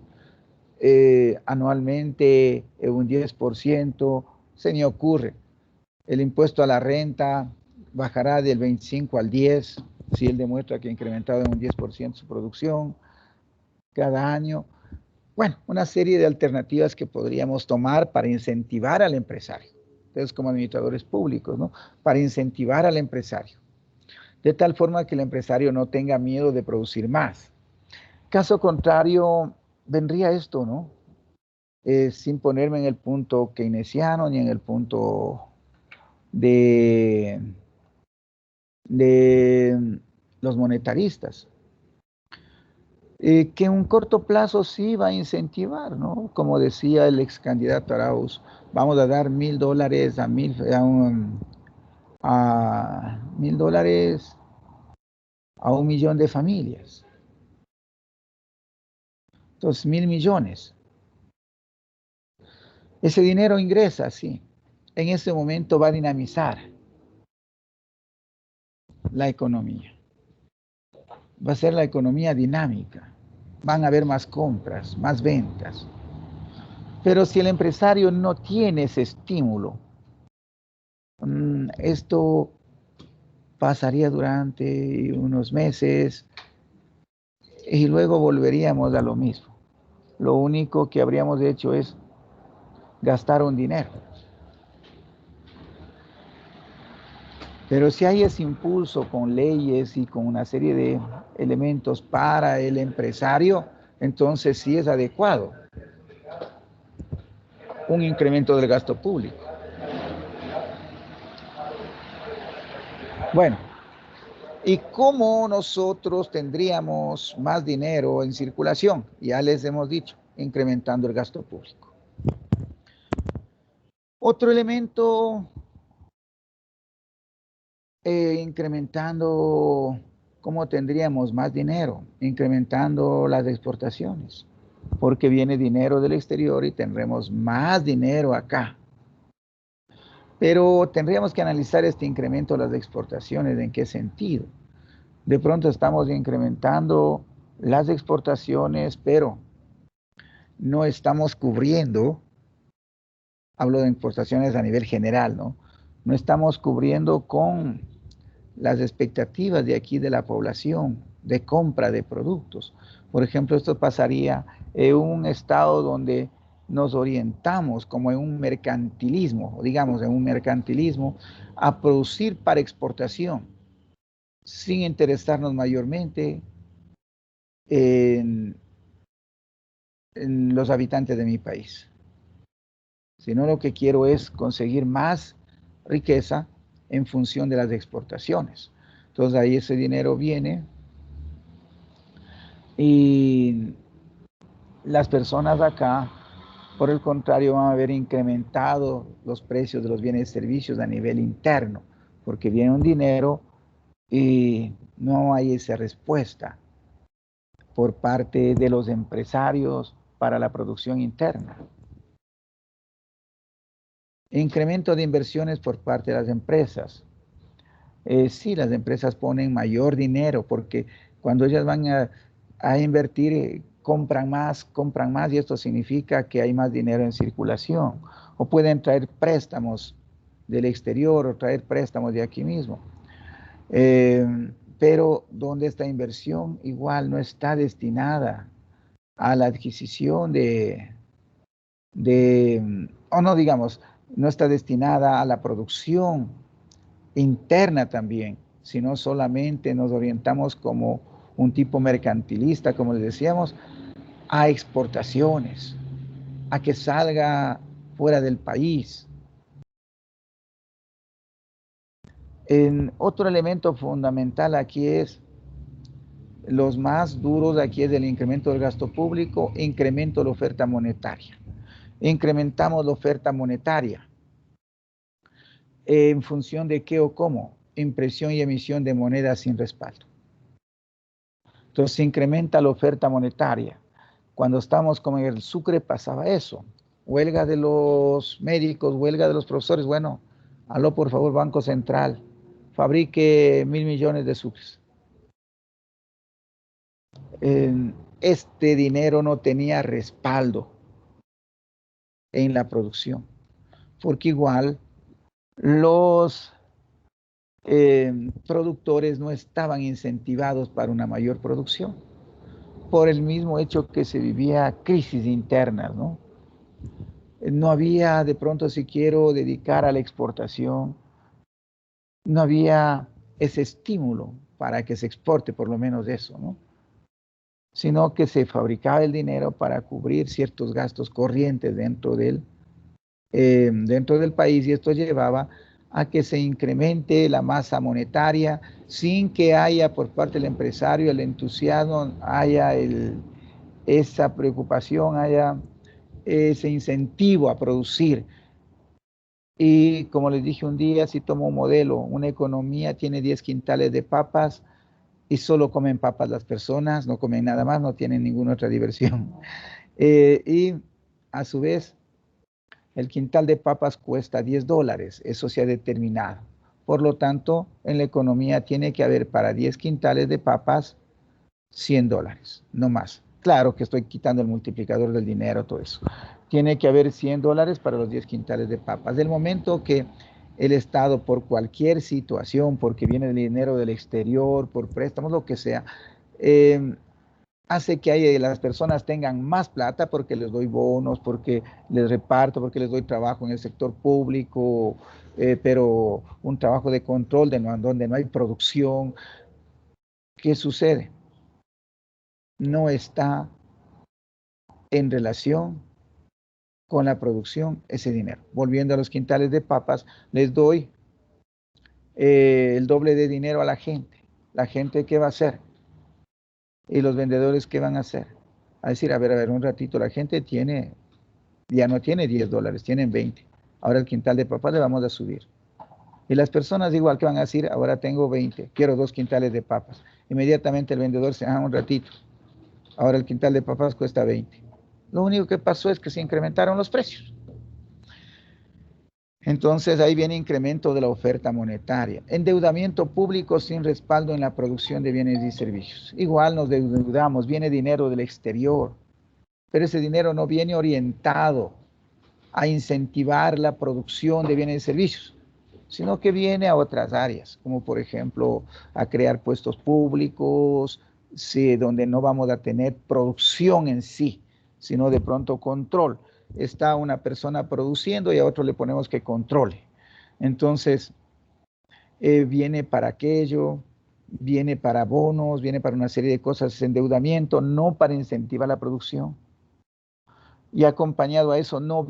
anualmente un 10%, se me ocurre, el impuesto a la renta bajará del 25 al 10 si él demuestra que ha incrementado en un 10% su producción cada año. Bueno, una serie de alternativas que podríamos tomar para incentivar al empresario. Entonces, como administradores públicos, ¿no? Para incentivar al empresario. De tal forma que el empresario no tenga miedo de producir más. Caso contrario, vendría esto, ¿no? sin ponerme en el punto keynesiano ni en el punto de, de los monetaristas, que en un corto plazo sí va a incentivar, ¿no? Como decía el ex candidato Arauz, vamos a dar $1,000 a $1,000 a 1 millón de familias. Entonces, 1,000 millones. Ese dinero ingresa, sí. En ese momento va a dinamizar la economía. Va a ser la economía dinámica. Van a haber más compras, más ventas. Pero si el empresario no tiene ese estímulo, esto pasaría durante unos meses y luego volveríamos a lo mismo. Lo único que habríamos hecho es gastar un dinero. Pero si hay ese impulso con leyes y con una serie de elementos para el empresario, entonces sí es adecuado un incremento del gasto público. Bueno, ¿y cómo nosotros tendríamos más dinero en circulación? Ya les hemos dicho, incrementando el gasto público. Otro elemento, incrementando, ¿cómo tendríamos más dinero? Incrementando las exportaciones, porque viene dinero del exterior y tendremos más dinero acá. Pero tendríamos que analizar este incremento de las exportaciones, ¿en qué sentido? De pronto estamos incrementando las exportaciones, pero no estamos cubriendo, hablo de exportaciones a nivel general, ¿no? No estamos cubriendo con las expectativas de aquí de la población de compra de productos. Por ejemplo, esto pasaría en un estado donde nos orientamos como en un mercantilismo, digamos, en un mercantilismo, a producir para exportación, sin interesarnos mayormente en, en los habitantes de mi país, sino lo que quiero es conseguir más riqueza en función de las exportaciones. Entonces ahí ese dinero viene y las personas acá, por el contrario, van a haber incrementado los precios de los bienes y servicios a nivel interno, porque viene un dinero y no hay esa respuesta por parte de los empresarios para la producción interna. Incremento de inversiones por parte de las empresas. Sí, las empresas ponen mayor dinero porque cuando ellas van a invertir, compran más y esto significa que hay más dinero en circulación. O pueden traer préstamos del exterior o traer préstamos de aquí mismo. Pero donde esta inversión igual no está destinada a la adquisición o no digamos, no está destinada a la producción interna también, sino solamente nos orientamos como un tipo mercantilista, como les decíamos, a exportaciones, a que salga fuera del país. Otro elemento fundamental aquí es, los más duros aquí es el incremento del gasto público, incremento de la oferta monetaria. Incrementamos la oferta monetaria. ¿En función de qué o cómo? Impresión y emisión de monedas sin respaldo. Entonces se incrementa la oferta monetaria. Cuando estamos como en el Sucre pasaba eso. Huelga de los médicos, huelga de los profesores. Bueno, aló por favor, Banco Central, fabrique 1,000 millones de sucres. Este dinero no tenía respaldo en la producción, porque igual los productores no estaban incentivados para una mayor producción, por el mismo hecho que se vivía crisis internas, ¿no? No había, de pronto, si quiero dedicar a la exportación, no había ese estímulo para que se exporte por lo menos eso, ¿no? sino que se fabricaba el dinero para cubrir ciertos gastos corrientes dentro del país, y esto llevaba a que se incremente la masa monetaria sin que haya por parte del empresario el entusiasmo, haya esa preocupación, haya ese incentivo a producir. Y como les dije un día, si tomo un modelo, una economía tiene 10 quintales de papas y solo comen papas las personas, no comen nada más, no tienen ninguna otra diversión. Y a su vez, el quintal de papas cuesta $10, eso se ha determinado. Por lo tanto, en la economía tiene que haber para 10 quintales de papas $100, no más. Claro que estoy quitando el multiplicador del dinero, todo eso. Tiene que haber $100 para los 10 quintales de papas. Del momento que el Estado, por cualquier situación, porque viene el dinero del exterior, por préstamos, lo que sea, hace que las personas tengan más plata porque les doy bonos, porque les reparto, porque les doy trabajo en el sector público, pero un trabajo de control donde no hay producción. ¿Qué sucede? No está en relación con la producción ese dinero. Volviendo a los quintales de papas, les doy el doble de dinero a la gente. ¿La gente qué va a hacer? ¿Y los vendedores qué van a hacer? A decir, a ver, un ratito, la gente ya no tiene $10, tienen 20. Ahora el quintal de papas le vamos a subir. Y las personas igual que van a decir, ahora tengo 20, quiero 2 quintales de papas. Inmediatamente el vendedor se un ratito. Ahora el quintal de papas cuesta 20. Lo único que pasó es que se incrementaron los precios. Entonces ahí viene incremento de la oferta monetaria. Endeudamiento público sin respaldo en la producción de bienes y servicios. Igual nos endeudamos, viene dinero del exterior, pero ese dinero no viene orientado a incentivar la producción de bienes y servicios, sino que viene a otras áreas, como por ejemplo a crear puestos públicos, sí, donde no vamos a tener producción en sí, sino de pronto control. Está una persona produciendo y a otro le ponemos que controle. Entonces, viene para aquello, viene para bonos, viene para una serie de cosas, endeudamiento, no para incentivar la producción. Y acompañado a eso no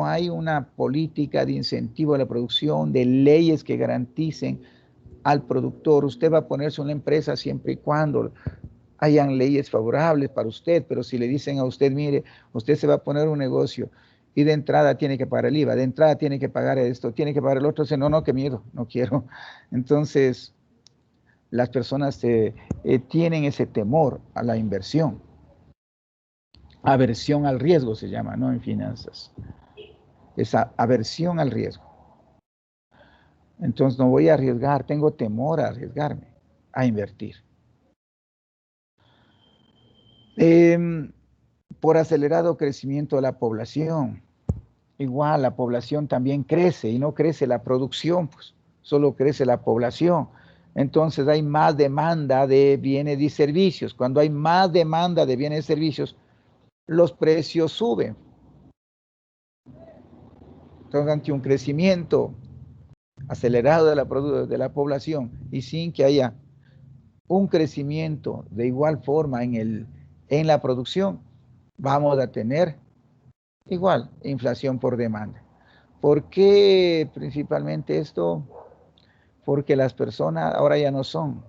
hay una política de incentivo a la producción, de leyes que garanticen al productor. Usted va a ponerse una empresa siempre y cuando hayan leyes favorables para usted, pero si le dicen a usted, mire, usted se va a poner un negocio y de entrada tiene que pagar el IVA, de entrada tiene que pagar esto, tiene que pagar el otro, dice, no, qué miedo, no quiero. Entonces, las personas tienen ese temor a la inversión. Aversión al riesgo se llama, ¿no? En finanzas. Esa aversión al riesgo. Entonces no voy a arriesgar, tengo temor a arriesgarme, a invertir. Por acelerado crecimiento de la población. Igual la población también crece y no crece la producción, pues solo crece la población. Entonces hay más demanda de bienes y servicios. Cuando hay más demanda de bienes y servicios, los precios suben. Entonces, ante un crecimiento acelerado de la población y sin que haya un crecimiento de igual forma en la producción, vamos a tener igual inflación por demanda. ¿Por qué principalmente esto? Porque las personas ahora ya no son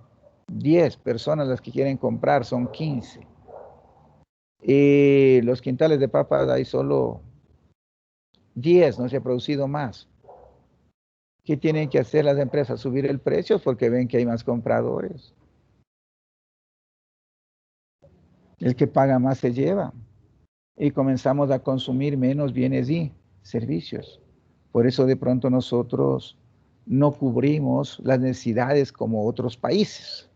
10 personas las que quieren comprar, son 15. Y los quintales de papas hay solo 10, no se ha producido más. ¿Qué tienen que hacer las empresas? Subir el precio porque ven que hay más compradores. El que paga más se lleva. Y comenzamos a consumir menos bienes y servicios. Por eso de pronto nosotros no cubrimos las necesidades como otros países.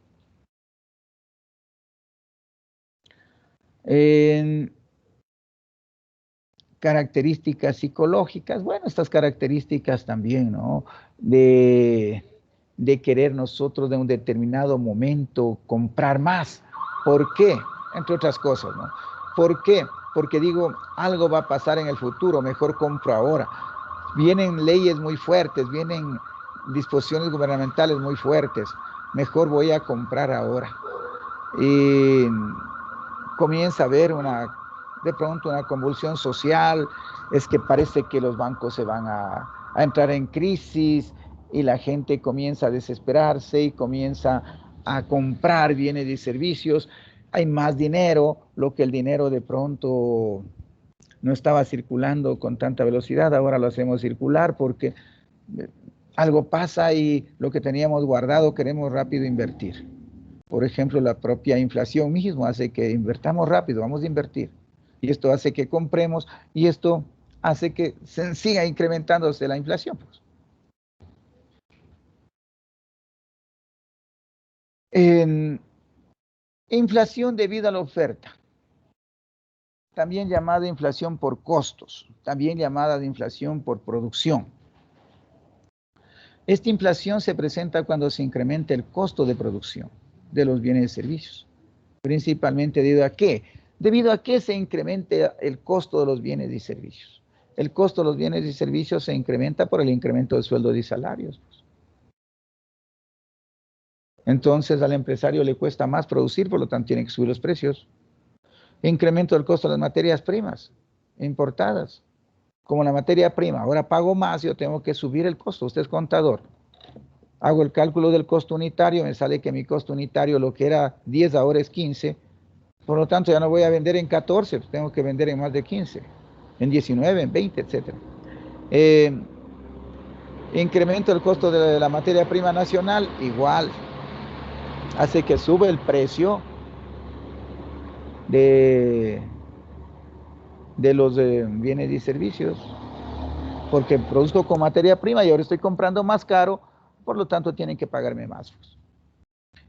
En características psicológicas, bueno, estas características también, ¿no? De querer nosotros de un determinado momento comprar más. ¿Por qué? Entre otras cosas, ¿no? ¿Por qué? Porque digo, algo va a pasar en el futuro, mejor compro ahora. Vienen leyes muy fuertes, vienen disposiciones gubernamentales muy fuertes, mejor voy a comprar ahora. comienza a haber de pronto una convulsión social, es que parece que los bancos se van a entrar en crisis y la gente comienza a desesperarse y comienza a comprar bienes y servicios. Hay más dinero, lo que el dinero de pronto no estaba circulando con tanta velocidad, ahora lo hacemos circular porque algo pasa y lo que teníamos guardado queremos rápido invertir. Por ejemplo, la propia inflación mismo hace que invertamos rápido, vamos a invertir. Y esto hace que compremos y esto hace que siga incrementándose la inflación. Pues. Inflación debido a la oferta, también llamada inflación por costos, también llamada de inflación por producción. Esta inflación se presenta cuando se incrementa el costo de producción de los bienes y servicios, principalmente debido a qué? Debido a que se incremente el costo de los bienes y servicios. El costo de los bienes y servicios se incrementa por el incremento de sueldos y salarios. Entonces al empresario le cuesta más producir, por lo tanto tiene que subir los precios. Incremento del costo de las materias primas importadas. Como la materia prima, ahora pago más, yo tengo que subir el costo. Usted es contador. Hago el cálculo del costo unitario, me sale que mi costo unitario, lo que era 10, ahora es 15. Por lo tanto, ya no voy a vender en 14, pues tengo que vender en más de 15, en 19, en 20, etc. Incremento del costo de la materia prima nacional, igual. Hace que sube el precio de los bienes y servicios, porque produzco con materia prima y ahora estoy comprando más caro, por lo tanto tienen que pagarme más.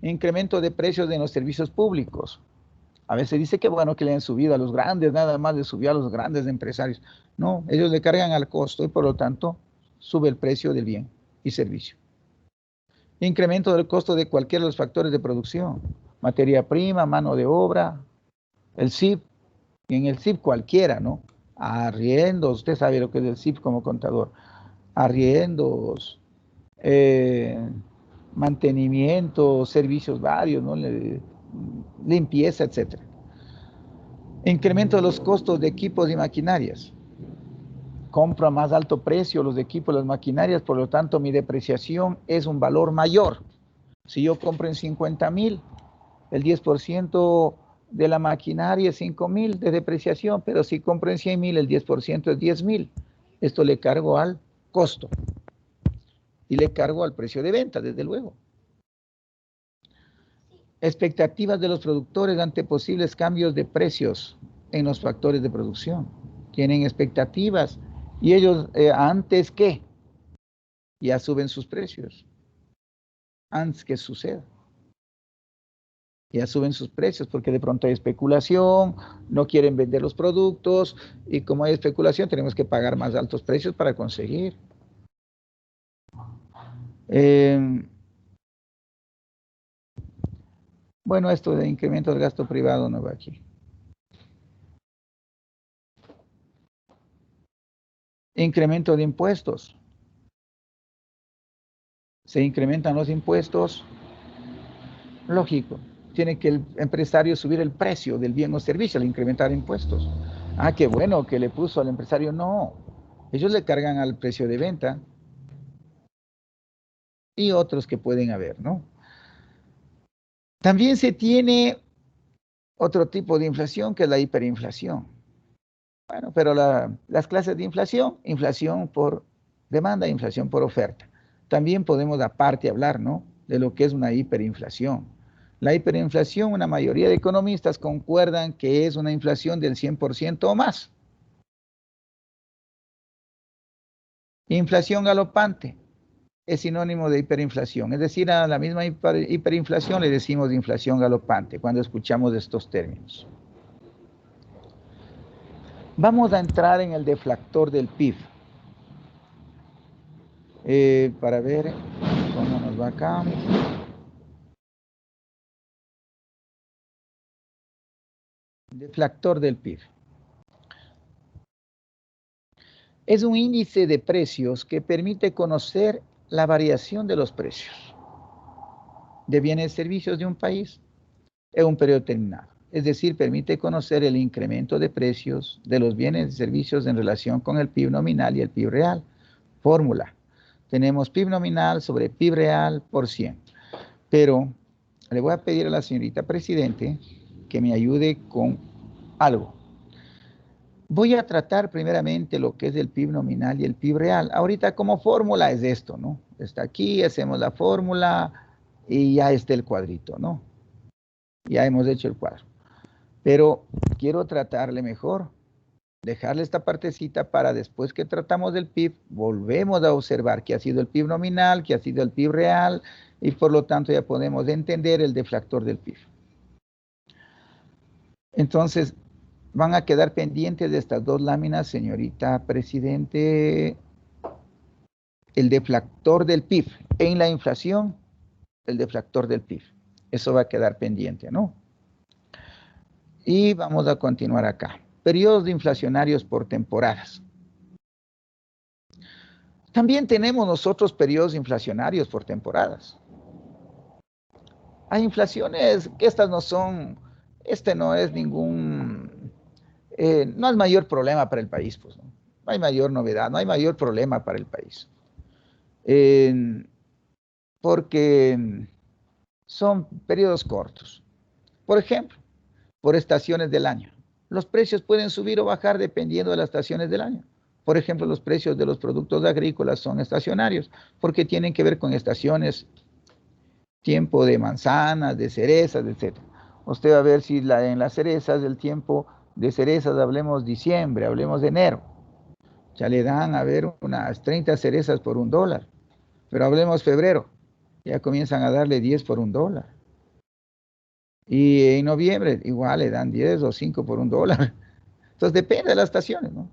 Incremento de precios de los servicios públicos. A veces dice que bueno que le han subido a los grandes, nada más le subió a los grandes empresarios. No, ellos le cargan al costo y por lo tanto sube el precio del bien y servicio. Incremento del costo de cualquiera de los factores de producción. Materia prima, mano de obra, el SIP, y en el SIP cualquiera, ¿no? Arriendos, usted sabe lo que es el SIP como contador. Arriendos, mantenimiento, servicios varios, ¿no? Limpieza, etc. Incremento de los costos de equipos y maquinarias. Compro a más alto precio los equipos y las maquinarias, por lo tanto mi depreciación es un valor mayor. Si yo compro en 50,000, el 10% de la maquinaria es 5,000 de depreciación, pero si compro en 100,000, el 10% es 10,000. Esto le cargo al costo y le cargo al precio de venta, desde luego. Expectativas de los productores ante posibles cambios de precios en los factores de producción. Tienen expectativas y ellos antes que ya suben sus precios, antes que suceda. Ya suben sus precios porque de pronto hay especulación, no quieren vender los productos y como hay especulación tenemos que pagar más altos precios para conseguir. Bueno, esto de incremento del gasto privado no va aquí. Incremento de impuestos. Se incrementan los impuestos, lógico. Tiene que el empresario subir el precio del bien o servicio al incrementar impuestos. Ah, qué bueno que le puso al empresario. No, ellos le cargan al precio de venta y otros que pueden haber, ¿no? También se tiene otro tipo de inflación que es la hiperinflación. Bueno, pero las clases de inflación, inflación por demanda, inflación por oferta. También podemos aparte hablar, ¿no?, de lo que es una hiperinflación. La hiperinflación, una mayoría de economistas concuerdan que es una inflación del 100% o más. Inflación galopante es sinónimo de hiperinflación. Es decir, a la misma hiperinflación le decimos inflación galopante cuando escuchamos estos términos. Vamos a entrar en el deflactor del PIB. Para ver cómo nos va acá. Deflactor del PIB. Es un índice de precios que permite conocer la variación de los precios de bienes y servicios de un país en un periodo determinado. es decir, permite conocer el incremento de precios de los bienes y servicios en relación con el PIB nominal y el PIB real. Fórmula. Tenemos PIB nominal sobre PIB real por 100. Pero le voy a pedir a la señorita Presidente que me ayude con algo. Voy a tratar primeramente lo que es el PIB nominal y el PIB real. Ahorita como fórmula es esto, ¿no? Está aquí, hacemos la fórmula y ya está el cuadrito, ¿no? Ya hemos hecho el cuadro. Pero quiero tratarle mejor, dejarle esta partecita para después que tratamos del PIB, volvemos a observar qué ha sido el PIB nominal, qué ha sido el PIB real, y por lo tanto ya podemos entender el deflactor del PIB. Entonces, van a quedar pendientes de estas dos láminas, señorita Presidente, el deflactor del PIB en la inflación, el deflactor del PIB. Eso va a quedar pendiente, ¿no? Y vamos a continuar acá. Periodos inflacionarios por temporadas. También tenemos nosotros periodos inflacionarios por temporadas. Hay inflaciones que estas no son, no es ningún, no es mayor problema para el país, pues, ¿no? No hay mayor novedad, no hay mayor problema para el país. Porque son periodos cortos. Por ejemplo, por estaciones del año. Los precios pueden subir o bajar dependiendo de las estaciones del año. Por ejemplo, los precios de los productos agrícolas son estacionarios porque tienen que ver con estaciones, tiempo de manzanas, de cerezas, etc. Usted va a ver si en las cerezas, el tiempo de cerezas, hablemos diciembre, hablemos de enero. Ya le dan a ver unas 30 cerezas por $1. Pero hablemos febrero, ya comienzan a darle 10 por $1. Y en noviembre igual le dan 10 o 5 por $1. Entonces depende de las estaciones, ¿no?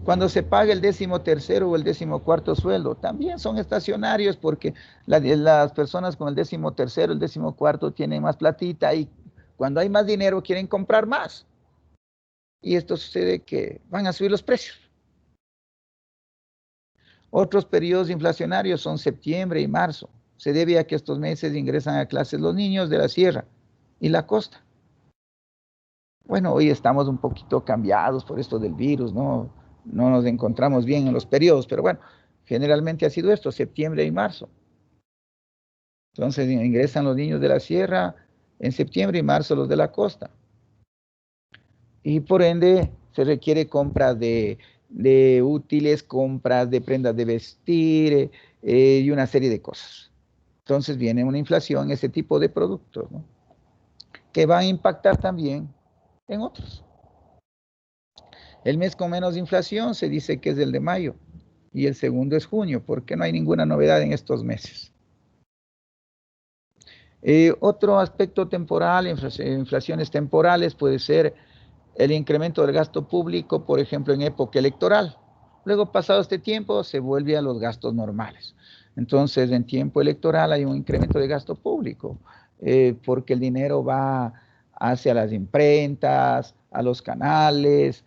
Cuando se paga el 13º o el 14º sueldo, también son estacionarios porque las personas con el 13º, el 14º tienen más platita y cuando hay más dinero quieren comprar más. Y esto sucede que van a subir los precios. Otros periodos inflacionarios son septiembre y marzo. Se debe a que estos meses ingresan a clases los niños de la sierra y la costa. Bueno, hoy estamos un poquito cambiados por esto del virus, ¿no? No nos encontramos bien en los periodos, pero bueno, generalmente ha sido esto, septiembre y marzo. Entonces ingresan los niños de la sierra en septiembre y marzo los de la costa. Y por ende se requiere compra de útiles, compras de prendas de vestir y una serie de cosas. Entonces viene una inflación en ese tipo de productos, ¿no? Que va a impactar también en otros. El mes con menos inflación se dice que es el de mayo y el segundo es junio, porque no hay ninguna novedad en estos meses. Otro aspecto temporal, inflaciones temporales, puede ser el incremento del gasto público, por ejemplo, en época electoral. Luego, pasado este tiempo, se vuelve a los gastos normales. Entonces, en tiempo electoral hay un incremento de gasto público, porque el dinero va hacia las imprentas, a los canales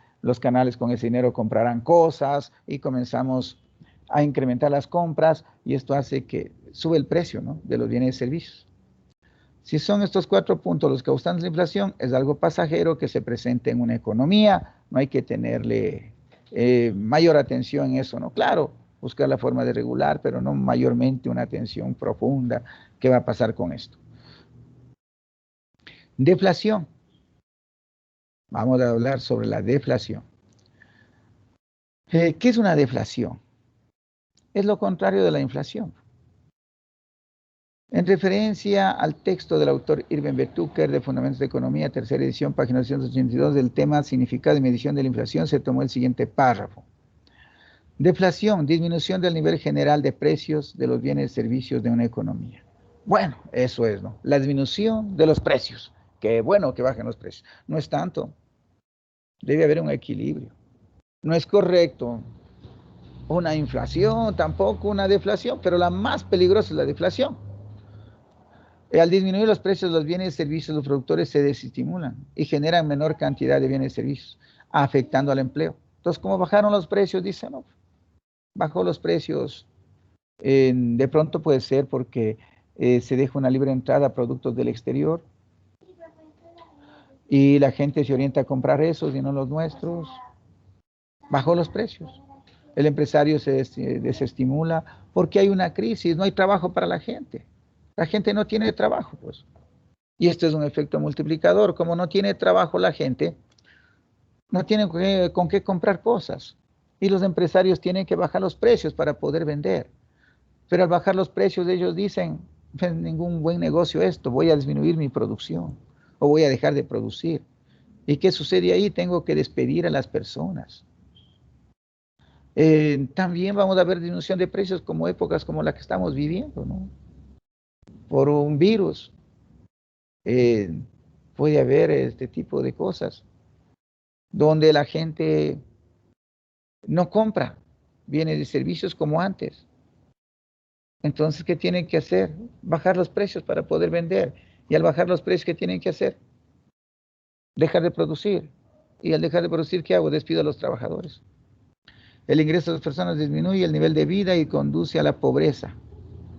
con ese dinero comprarán cosas y comenzamos a incrementar las compras y esto hace que sube el precio, ¿no?, de los bienes y servicios. Si son estos 4 puntos los causantes de la inflación, es algo pasajero que se presenta en una economía, no hay que tenerle mayor atención en eso, ¿no? Claro, buscar la forma de regular, pero no mayormente una atención profunda. ¿Qué va a pasar con esto? Deflación. Vamos a hablar sobre la deflación. ¿Qué es una deflación? Es lo contrario de la inflación. En referencia al texto del autor Irving B. Tucker de Fundamentos de Economía, tercera edición, página 282, del tema Significado y medición de la inflación, se tomó el siguiente párrafo. Deflación, disminución del nivel general de precios de los bienes y servicios de una economía. Bueno, eso es, ¿no? La disminución de los precios. Qué bueno que bajen los precios. No es tanto. Debe haber un equilibrio. No es correcto una inflación, tampoco una deflación, pero la más peligrosa es la deflación. Al disminuir los precios de los bienes y servicios, los productores se desestimulan y generan menor cantidad de bienes y servicios, afectando al empleo. Entonces, ¿cómo bajaron los precios? Dicen, no, bajó los precios. De pronto puede ser porque se deja una libre entrada a productos del exterior y la gente se orienta a comprar esos y no los nuestros, bajó los precios. El empresario se desestimula porque hay una crisis, no hay trabajo para la gente. La gente no tiene trabajo, pues. Y esto es un efecto multiplicador. Como no tiene trabajo la gente, no tiene con qué comprar cosas. Y los empresarios tienen que bajar los precios para poder vender. Pero al bajar los precios ellos dicen, es ningún buen negocio esto, voy a disminuir mi producción o voy a dejar de producir. ¿Y qué sucede ahí? Tengo que despedir a las personas. También vamos a ver disminución de precios como épocas como la que estamos viviendo, ¿no? Por un virus. Eh, puede haber este tipo de cosas donde la gente no compra bienes y servicios como antes. Entonces, ¿qué tienen que hacer? Bajar los precios para poder vender. Y al bajar los precios, ¿qué tienen que hacer? Dejar de producir. Y al dejar de producir, ¿qué hago? Despido a los trabajadores. El ingreso de las personas disminuye el nivel de vida y conduce a la pobreza,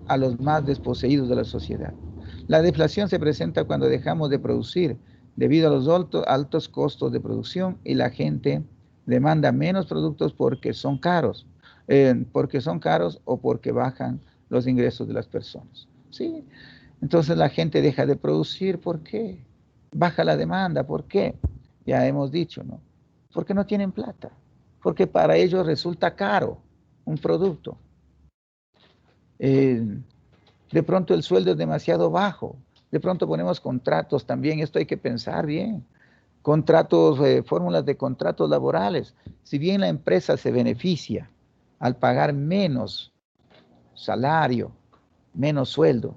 a los más desposeídos de la sociedad. La deflación se presenta cuando dejamos de producir debido a los altos costos de producción y la gente demanda menos productos porque son caros o porque bajan los ingresos de las personas. ¿Sí? Entonces la gente deja de producir, ¿por qué? Baja la demanda, ¿por qué? Ya hemos dicho, ¿no? Porque no tienen plata, porque para ellos resulta caro un producto. Eh, de pronto el sueldo es demasiado bajo, de pronto ponemos contratos también, esto hay que pensar bien, contratos, fórmulas de contratos laborales. Si bien la empresa se beneficia al pagar menos salario, menos sueldo,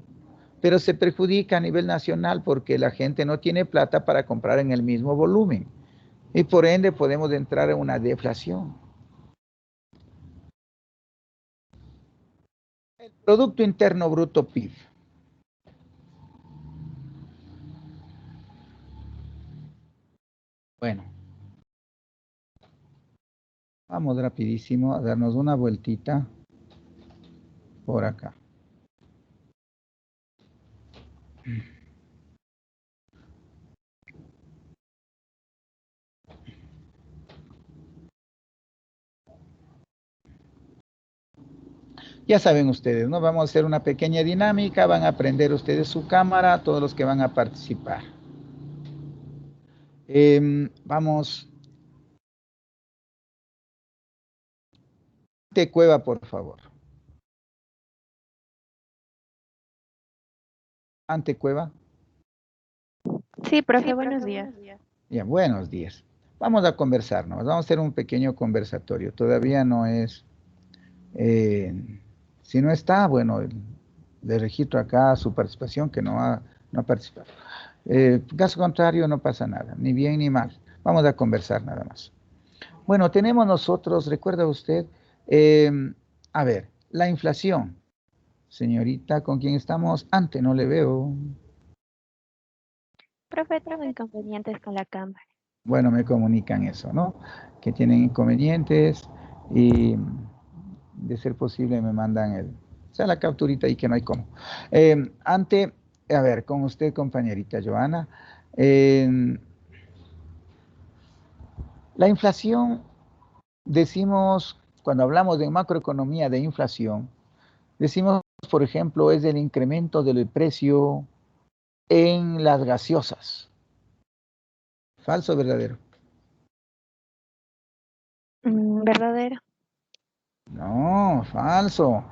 pero se perjudica a nivel nacional porque la gente no tiene plata para comprar en el mismo volumen y por ende podemos entrar en una deflación. El Producto Interno Bruto PIB. Bueno, vamos rapidísimo a darnos una vueltita por acá. Ya saben ustedes, ¿no? Vamos a hacer una pequeña dinámica, van a prender ustedes su cámara, todos los que van a participar. Vamos, ante Cueva, por favor. Ante Cueva. Sí, profe, buenos días. Bien, buenos días. Vamos a conversar, ¿no? Vamos a hacer un pequeño conversatorio. Todavía no es, si no está, bueno, le registro acá su participación, que no ha participado. Caso contrario, no pasa nada, ni bien ni mal. Vamos a conversar nada más. Bueno, tenemos nosotros, recuerda usted, eh, a ver, la inflación. Señorita, ¿con quién estamos? Ante, no le veo. Profe, tengo inconvenientes con la cámara. Bueno, me comunican eso, ¿no? Que tienen inconvenientes y de ser posible me mandan o sea, la capturita y que no hay cómo. Ante, a ver, con usted, compañerita Joana, eh, la inflación, decimos, cuando hablamos de macroeconomía de inflación, decimos, por ejemplo, es el incremento del precio en las gaseosas. ¿Falso o verdadero? ¿Verdadero? No, falso.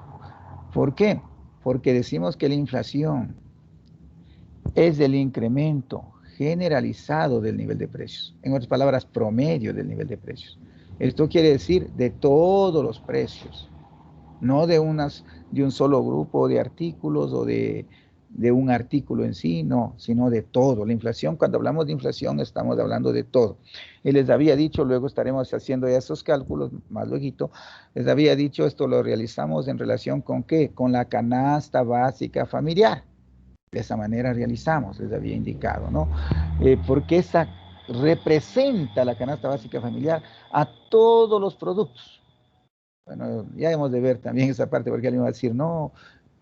¿Por qué? Porque decimos que la inflación es el incremento generalizado del nivel de precios. En otras palabras, promedio del nivel de precios. Esto quiere decir de todos los precios, no de un solo grupo de artículos o de un artículo en sí, no, sino de todo. La inflación, cuando hablamos de inflación, estamos hablando de todo. Y les había dicho, luego estaremos haciendo ya esos cálculos más luego, les había dicho, esto lo realizamos en relación con ¿qué? Con la canasta básica familiar. De esa manera realizamos, les había indicado, ¿no? Porque esa representa la canasta básica familiar a todos los productos. Bueno, ya hemos de ver también esa parte, porque alguien va a decir, no,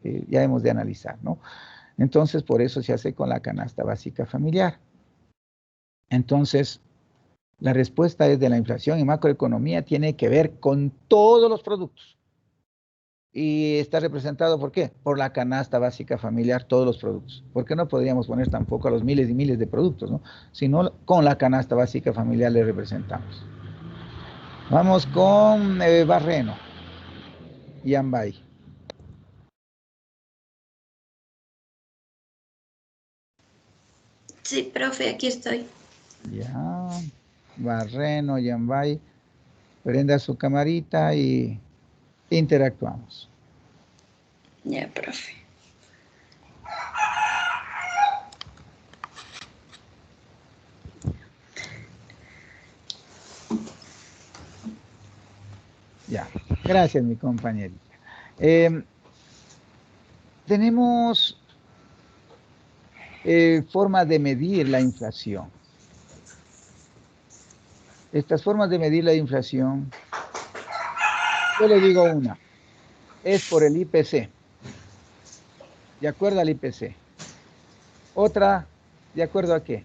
ya hemos de analizar, ¿no? Entonces, por eso se hace con la canasta básica familiar. Entonces, la respuesta es de la inflación y macroeconomía tiene que ver con todos los productos. Y está representado, ¿por qué? Por la canasta básica familiar, todos los productos. ¿Por qué no podríamos poner tampoco a los miles y miles de productos, ¿no? Sino con la canasta básica familiar le representamos. Vamos con Barreno y Ambay. Sí, profe, aquí estoy. Ya, Barreno y Ambay. Prenda su camarita y interactuamos. Ya, profe. Ya, gracias mi compañerita. Tenemos formas de medir la inflación. Estas formas de medir la inflación, yo le digo una, es por el IPC, de acuerdo al IPC. Otra, ¿de acuerdo a qué?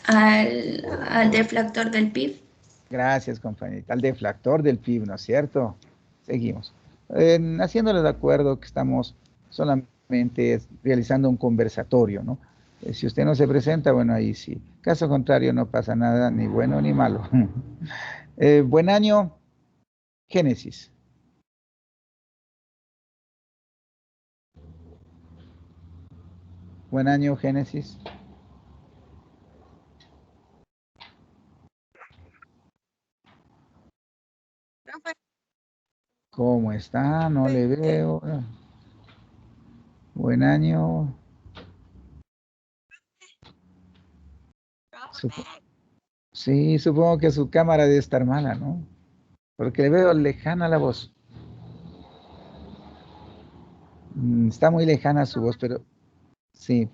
Al deflactor del PIB. Gracias, compañerita. Al deflactor del PIB, ¿no es cierto? Seguimos. Haciéndole de acuerdo que estamos solamente realizando un conversatorio, ¿no? Si usted no se presenta, bueno, ahí sí. Caso contrario, no pasa nada, ni bueno ni malo. Buen año, Génesis. Buen año, Génesis. ¿Cómo está? No le veo. Buen año. Sí, supongo que su cámara debe estar mala, ¿no? Porque le veo lejana la voz. Está muy lejana su voz, pero sí,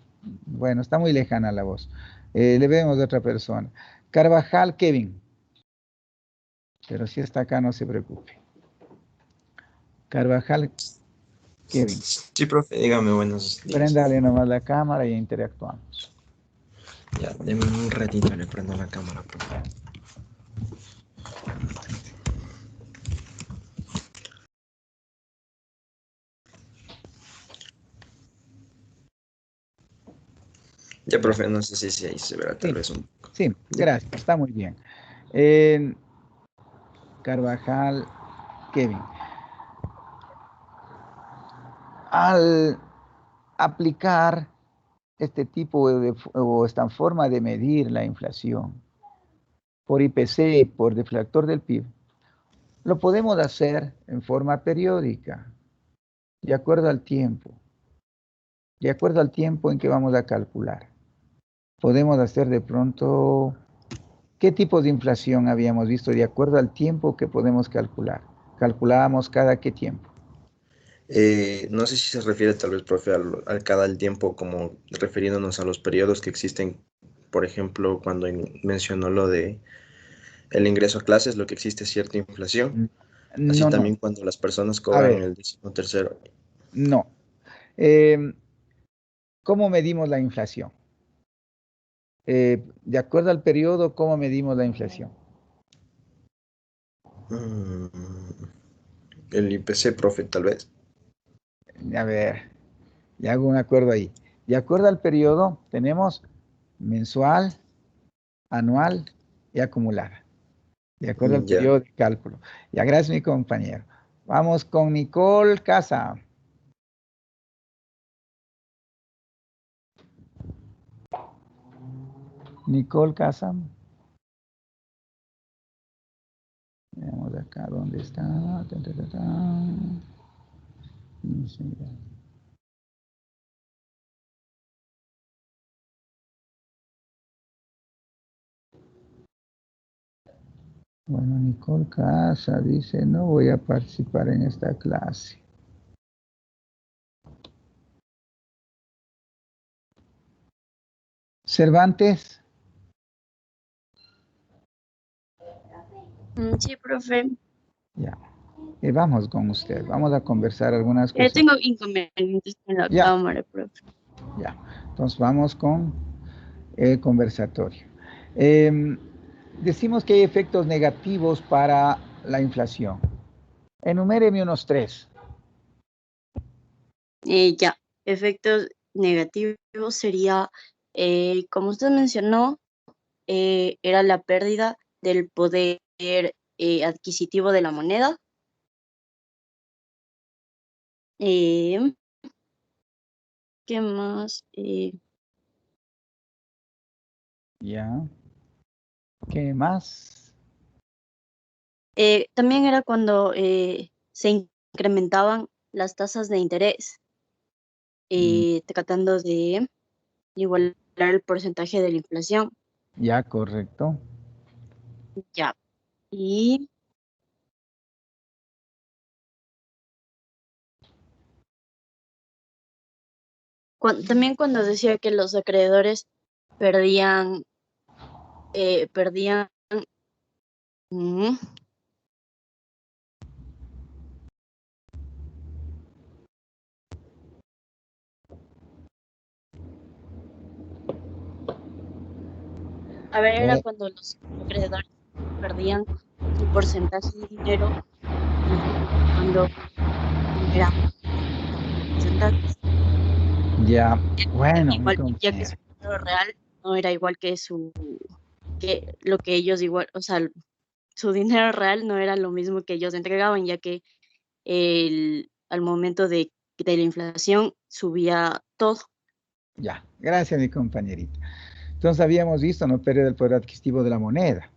bueno, está muy lejana la voz. Le vemos de otra persona. Carvajal Kevin. Pero si está acá, no se preocupe. Carvajal Kevin. Sí, profe, dígame buenos días. Préndale nomás la cámara y interactuamos. Ya, deme un ratito, le prendo la cámara, profe. Ya, profe, no sé si ahí se verá tal vez un poco. Sí, gracias, está muy bien. Carvajal Kevin. Al aplicar este tipo o esta forma de medir la inflación por IPC, por deflactor del PIB, lo podemos hacer en forma periódica, de acuerdo al tiempo, en que vamos a calcular. Podemos hacer de pronto, ¿qué tipo de inflación habíamos visto de acuerdo al tiempo que podemos calcular? Calculábamos cada qué tiempo. No sé si se refiere tal vez, profe, al cada el tiempo, como refiriéndonos a los periodos que existen, por ejemplo, cuando mencionó lo de el ingreso a clases, lo que existe es cierta inflación, así No, no. también cuando las personas A cobran ver, el 13º. no. ¿Cómo medimos la inflación? De acuerdo al periodo, ¿cómo medimos la inflación? El IPC, profe, tal vez. A ver, ya hago un acuerdo ahí. De acuerdo al periodo, tenemos mensual, anual y acumulada. De acuerdo al Ya. periodo de cálculo. Ya, gracias, mi compañero. Vamos con Nicole Casa. Nicole Casa. Veamos acá dónde está. Ta, ta, ta, ta. No sé, ya. Bueno, Nicole Casa dice, no voy a participar en esta clase. Cervantes. Sí, profe. Ya. Vamos con usted. Vamos a conversar algunas cosas. Tengo inconvenientes con la Ya. cámara, profe. Ya. Entonces vamos con conversatorio. Decimos que hay efectos negativos para la inflación. Enuméreme unos 3. Ya, efectos negativos sería, como usted mencionó, era la pérdida del poder adquisitivo de la moneda. ¿Qué más? Ya. ¿Qué más? También era cuando se incrementaban las tasas de interés, tratando de igualar el porcentaje de la inflación. Ya, correcto. Ya. Y también cuando decía que los acreedores perdían, perdían, mm, a ver, era cuando los acreedores perdían su porcentaje de dinero cuando era porcentajes. Ya, bueno, mi Igual, ya que su compañera. dinero real no era igual que que lo que ellos igual, o sea, su dinero real no era lo mismo que ellos entregaban, ya que al momento de la inflación subía todo. Ya, gracias, mi compañerita. Entonces habíamos visto, no pérdida del poder adquisitivo de la moneda.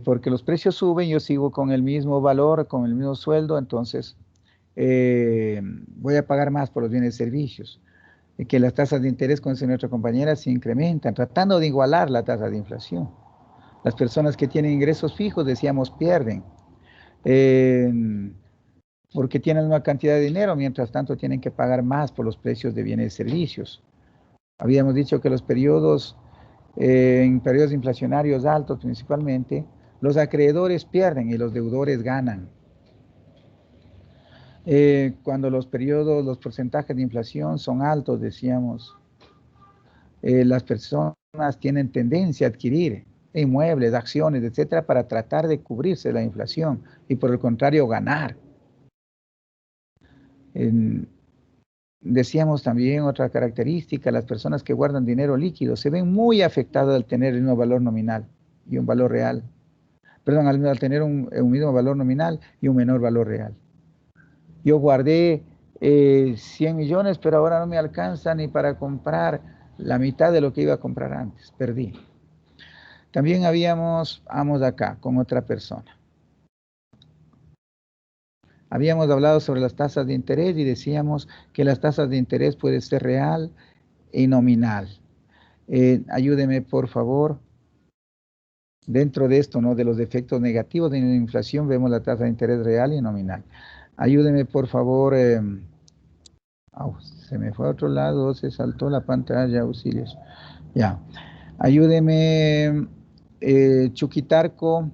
Porque los precios suben, yo sigo con el mismo valor, con el mismo sueldo, entonces voy a pagar más por los bienes y servicios. Que las tasas de interés, como dice nuestra compañera, se incrementan, tratando de igualar la tasa de inflación. Las personas que tienen ingresos fijos, decíamos, pierden. Porque tienen una cantidad de dinero, mientras tanto tienen que pagar más por los precios de bienes y servicios. Habíamos dicho que los periodos, en periodos inflacionarios altos principalmente, los acreedores pierden y los deudores ganan. Cuando los periodos, los porcentajes de inflación son altos, decíamos, las personas tienen tendencia a adquirir inmuebles, acciones, etcétera, para tratar de cubrirse de la inflación y por el contrario ganar. Decíamos también otra característica, las personas que guardan dinero líquido se ven muy afectadas al tener el mismo valor nominal y un valor real. Perdón, al tener un mismo valor nominal y un menor valor real. Yo guardé 100 millones, pero ahora no me alcanza ni para comprar la mitad de lo que iba a comprar antes. Perdí. También vamos acá con otra persona. Habíamos hablado sobre las tasas de interés y decíamos que las tasas de interés pueden ser real y nominal. Ayúdeme, por favor. Dentro de esto, ¿no? De los efectos negativos de la inflación, vemos la tasa de interés real y nominal. Ayúdeme, por favor. Se me fue a otro lado, se saltó la pantalla, auxilios. Ya. Ayúdeme, Chuquitarco,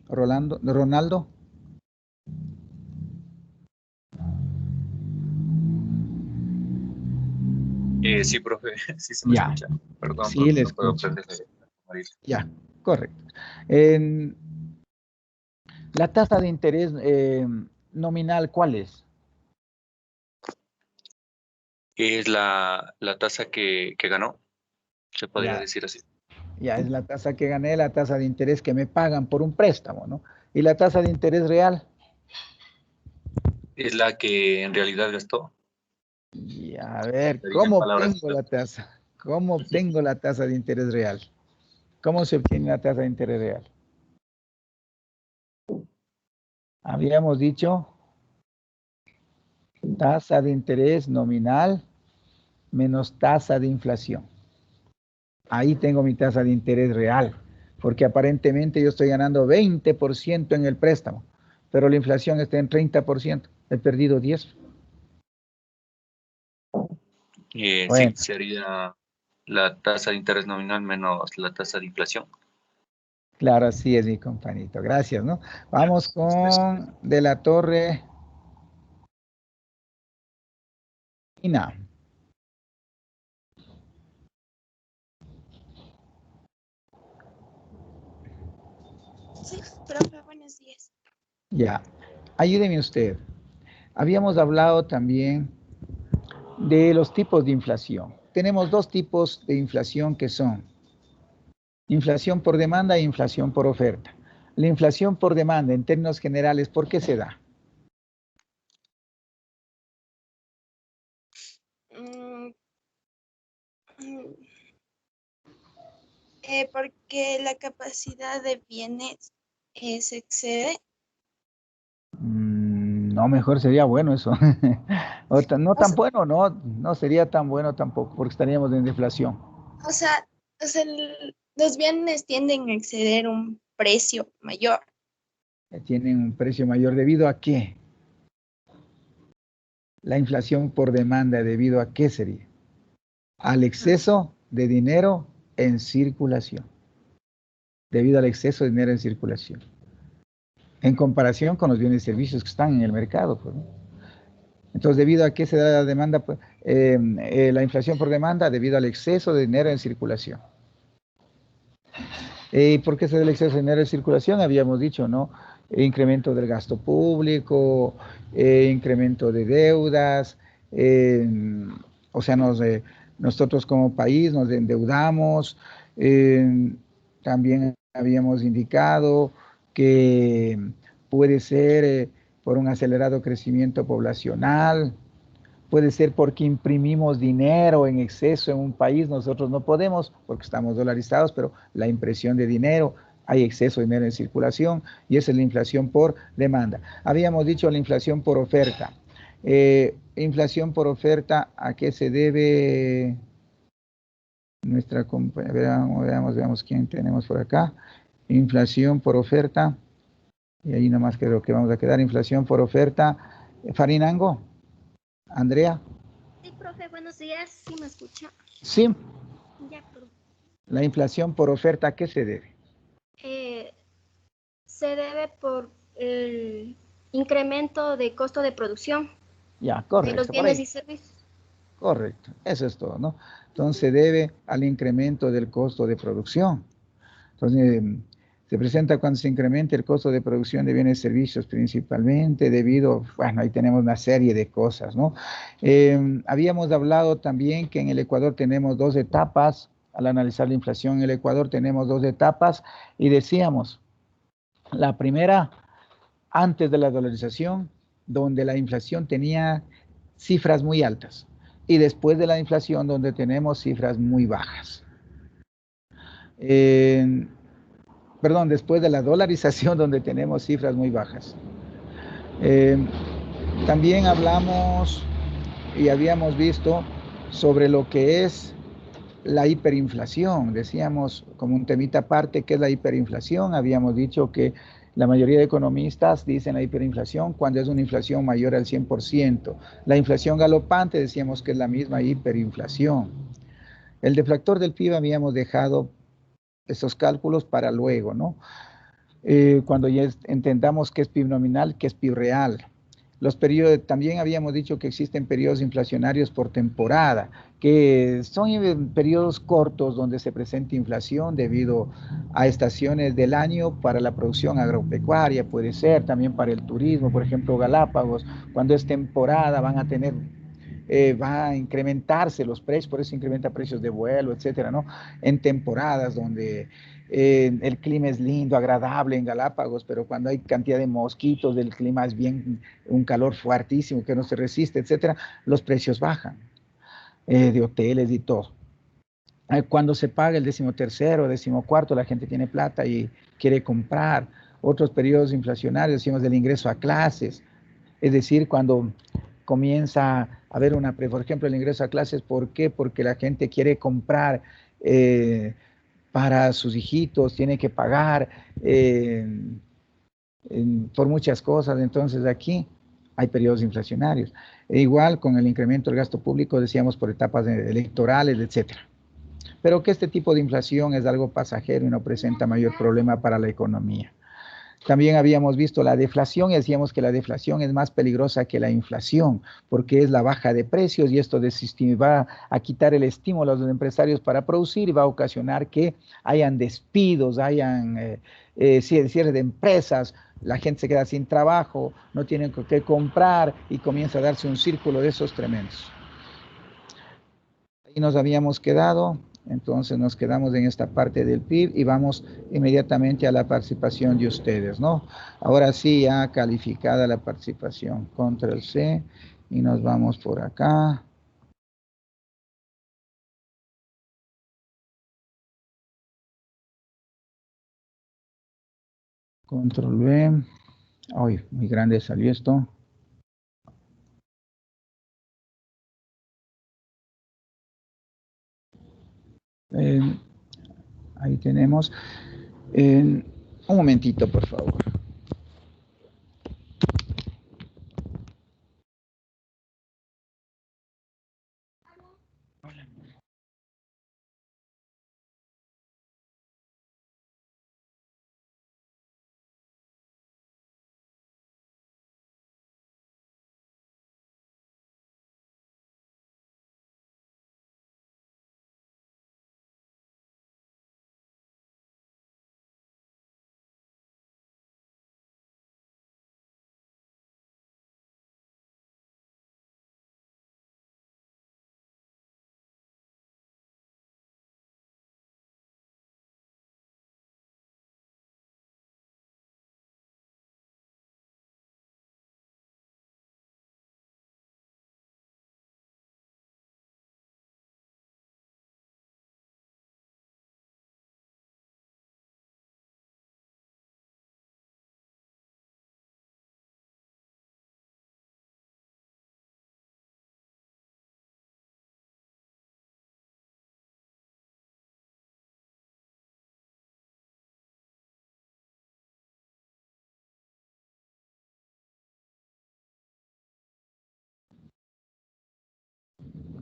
Ronaldo. Sí, profe, sí se me Ya. escucha. Perdón, Sí, profe, le no puedo escucho. aprender de Marisa. Ya, correcto. La tasa de interés nominal, ¿cuál es? Es la tasa que ganó, se podría La, decir así. ya es la tasa que gané, la tasa de interés que me pagan por un préstamo, ¿no? Y la tasa de interés real. Es la que en realidad gastó. Y a ver, Sería en ¿cómo palabras obtengo la tasa? ¿Cómo obtengo la tasa de interés real? ¿Cómo se obtiene la tasa de interés real? Habíamos dicho tasa de interés nominal menos tasa de inflación. Ahí tengo mi tasa de interés real, porque aparentemente yo estoy ganando 20% en el préstamo, pero la inflación está en 30%. He perdido 10. Sí, Bueno, sería la tasa de interés nominal menos la tasa de inflación. claro, así es mi compañito. Gracias, ¿no? Vamos con De la Torre. Ina. Sí, profe, buenos días. Ya, ayúdeme usted. Habíamos hablado también de los tipos de inflación. Tenemos dos tipos de inflación que son inflación por demanda e inflación por oferta. La inflación por demanda, en términos generales, ¿por qué se da? Porque la capacidad de bienes se excede. No, mejor sería bueno eso. No O tan sea, bueno, no sería tan bueno tampoco, porque estaríamos en deflación. o sea, los bienes tienden a exceder un precio mayor. Tienen un precio mayor debido a qué? La inflación por demanda, ¿debido a qué sería? Al exceso de dinero en circulación. Debido al exceso de dinero en circulación. En comparación con los bienes y servicios que están en el mercado, pues, ¿no? Entonces, ¿debido a qué se da la demanda? Pues, la inflación por demanda, debido al exceso de dinero en circulación. ¿Por qué se da el exceso de dinero en circulación? Habíamos dicho, ¿no? Incremento del gasto público, incremento de deudas, o sea, nosotros como país nos endeudamos, también habíamos indicado que puede ser por un acelerado crecimiento poblacional, puede ser porque imprimimos dinero en exceso en un país, nosotros no podemos porque estamos dolarizados, pero la impresión de dinero, hay exceso de dinero en circulación y esa es la inflación por demanda. Habíamos dicho la inflación por oferta. Inflación por oferta, ¿a qué se debe nuestra compañera? Veamos quién tenemos por acá. Inflación por oferta, y ahí nomás creo que vamos a quedar. Inflación por oferta. Farinango, Andrea. Sí, profe, buenos días. ¿Sí me escucha? Sí, Ya, profe. la inflación por oferta, ¿a qué se debe? Se debe por el incremento de costo de producción Ya, de los correcto, por bienes ahí. y servicios. Correcto, eso es todo, ¿no? Entonces se debe al incremento del costo de producción. Entonces, se presenta cuando se incrementa el costo de producción de bienes y servicios, principalmente debido, bueno, ahí tenemos una serie de cosas, ¿no? Habíamos hablado también que en el Ecuador tenemos dos etapas, al analizar la inflación en el Ecuador tenemos dos etapas y decíamos, la primera, antes de la dolarización, donde la inflación tenía cifras muy altas, y después de la inflación, donde tenemos cifras muy bajas. Perdón, después de la dolarización, donde tenemos cifras muy bajas. También hablamos y habíamos visto sobre lo que es la hiperinflación. Decíamos como un temita aparte que es la hiperinflación. Habíamos dicho que la mayoría de economistas dicen la hiperinflación cuando es una inflación mayor al 100%. La inflación galopante decíamos que es la misma hiperinflación. El deflactor del PIB habíamos dejado estos cálculos para luego, ¿no? Cuando ya entendamos qué es PIB nominal, qué es PIB real. Los periodos, también habíamos dicho que existen periodos inflacionarios por temporada, que son periodos cortos donde se presenta inflación debido a estaciones del año para la producción agropecuaria, puede ser también para el turismo, por ejemplo Galápagos, cuando es temporada van a tener, va a incrementarse los precios, por eso incrementa precios de vuelo, etcétera, ¿no? En temporadas donde el clima es lindo, agradable en Galápagos, pero cuando hay cantidad de mosquitos, el clima es bien, un calor fuertísimo que no se resiste, etcétera, los precios bajan de hoteles y todo. Cuando se paga el 13º, 14º, la gente tiene plata y quiere comprar. Otros periodos inflacionarios, decimos del ingreso a clases, es decir, cuando comienza a haber por ejemplo, el ingreso a clases, ¿por qué? Porque la gente quiere comprar para sus hijitos, tiene que pagar por muchas cosas. Entonces aquí hay periodos inflacionarios. E igual con el incremento del gasto público, decíamos por etapas electorales, etcétera. Pero que este tipo de inflación es algo pasajero y no presenta mayor problema para la economía. También habíamos visto la deflación y decíamos que la deflación es más peligrosa que la inflación, porque es la baja de precios y esto va a quitar el estímulo a los empresarios para producir y va a ocasionar que hayan despidos, hayan cierre de empresas, la gente se queda sin trabajo, no tienen que comprar y comienza a darse un círculo de esos tremendos. Ahí nos habíamos quedado. Entonces nos quedamos en esta parte del PIB y vamos inmediatamente a la participación de ustedes, ¿no? Ahora sí, ya calificada la participación. Control C y nos vamos por acá. Control V. Ay, muy grande salió esto. Ahí tenemos. Un momentito, por favor.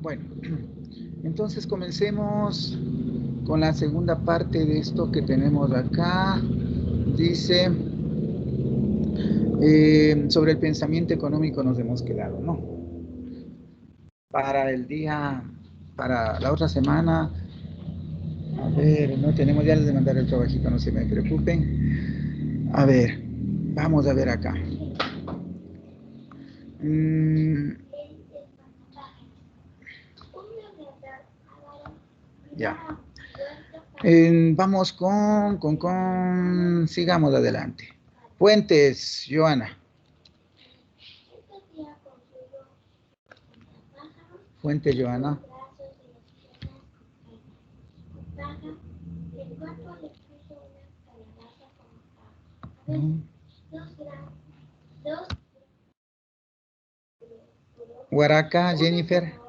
Bueno, entonces comencemos con la segunda parte de esto que tenemos acá. Dice, sobre el pensamiento económico nos hemos quedado, ¿no? Para la otra semana, a ver, no tenemos ya de mandar el trabajito, no se me preocupen. A ver, vamos a ver acá. Ya. Vamos sigamos adelante. Fuentes, Joana. Fuente, Joana. Huaraca, Jennifer.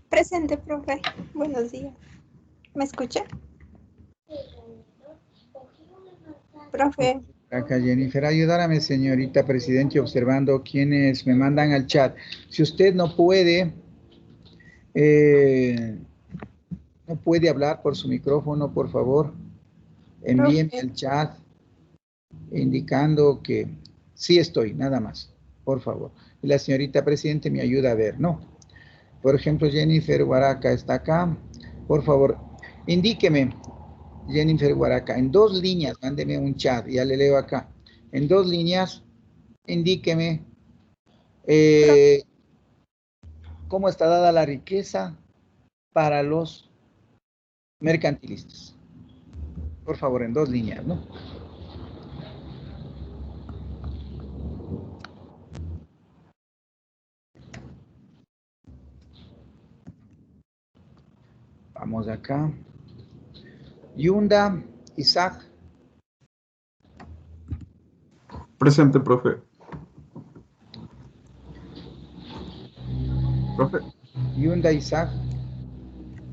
Presente, profe. Buenos días. ¿Me escucha? Profe. Acá Jennifer, ayúdame, señorita presidente, observando quienes me mandan al chat. Si usted no puede hablar por su micrófono, por favor, envíeme el chat indicando que sí estoy, nada más, por favor. Y la señorita presidente me ayuda a ver, ¿no? Por ejemplo, Jennifer Huaraca está acá. Por favor, indíqueme, Jennifer Huaraca, en 2 líneas, mándeme un chat, ya le leo acá. En 2 líneas, indíqueme cómo está dada la riqueza para los mercantilistas. Por favor, en 2 líneas, ¿no? Vamos acá. Yunda, Isaac. Presente, profe. Profe. Yunda, Isaac.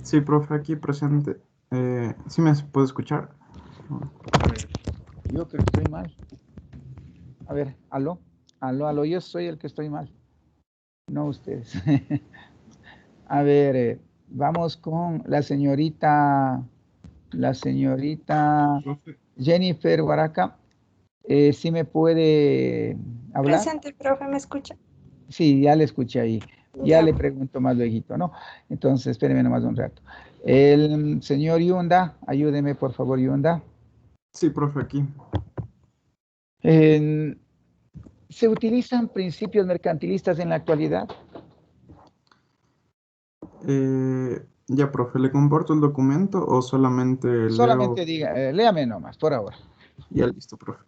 Sí, profe, aquí presente. ¿Sí me puede escuchar? Yo creo que estoy mal. A ver, aló, yo soy el que estoy mal. No ustedes. A ver, Vamos con la señorita Profe, Jennifer Huaraca. ¿Sí me puede hablar? Presente, profe, ¿me escucha? Sí, ya le escuché ahí. Ya Ya. le pregunto más luego, ¿no? Entonces, espéreme nomás un rato. El señor Yunda, ayúdeme por favor, Yunda. sí, profe, aquí. ¿Se utilizan principios mercantilistas en la actualidad? Ya, profe, ¿le comparto el documento o solamente leo? Solamente diga, léame nomás, por ahora. Ya listo, profe.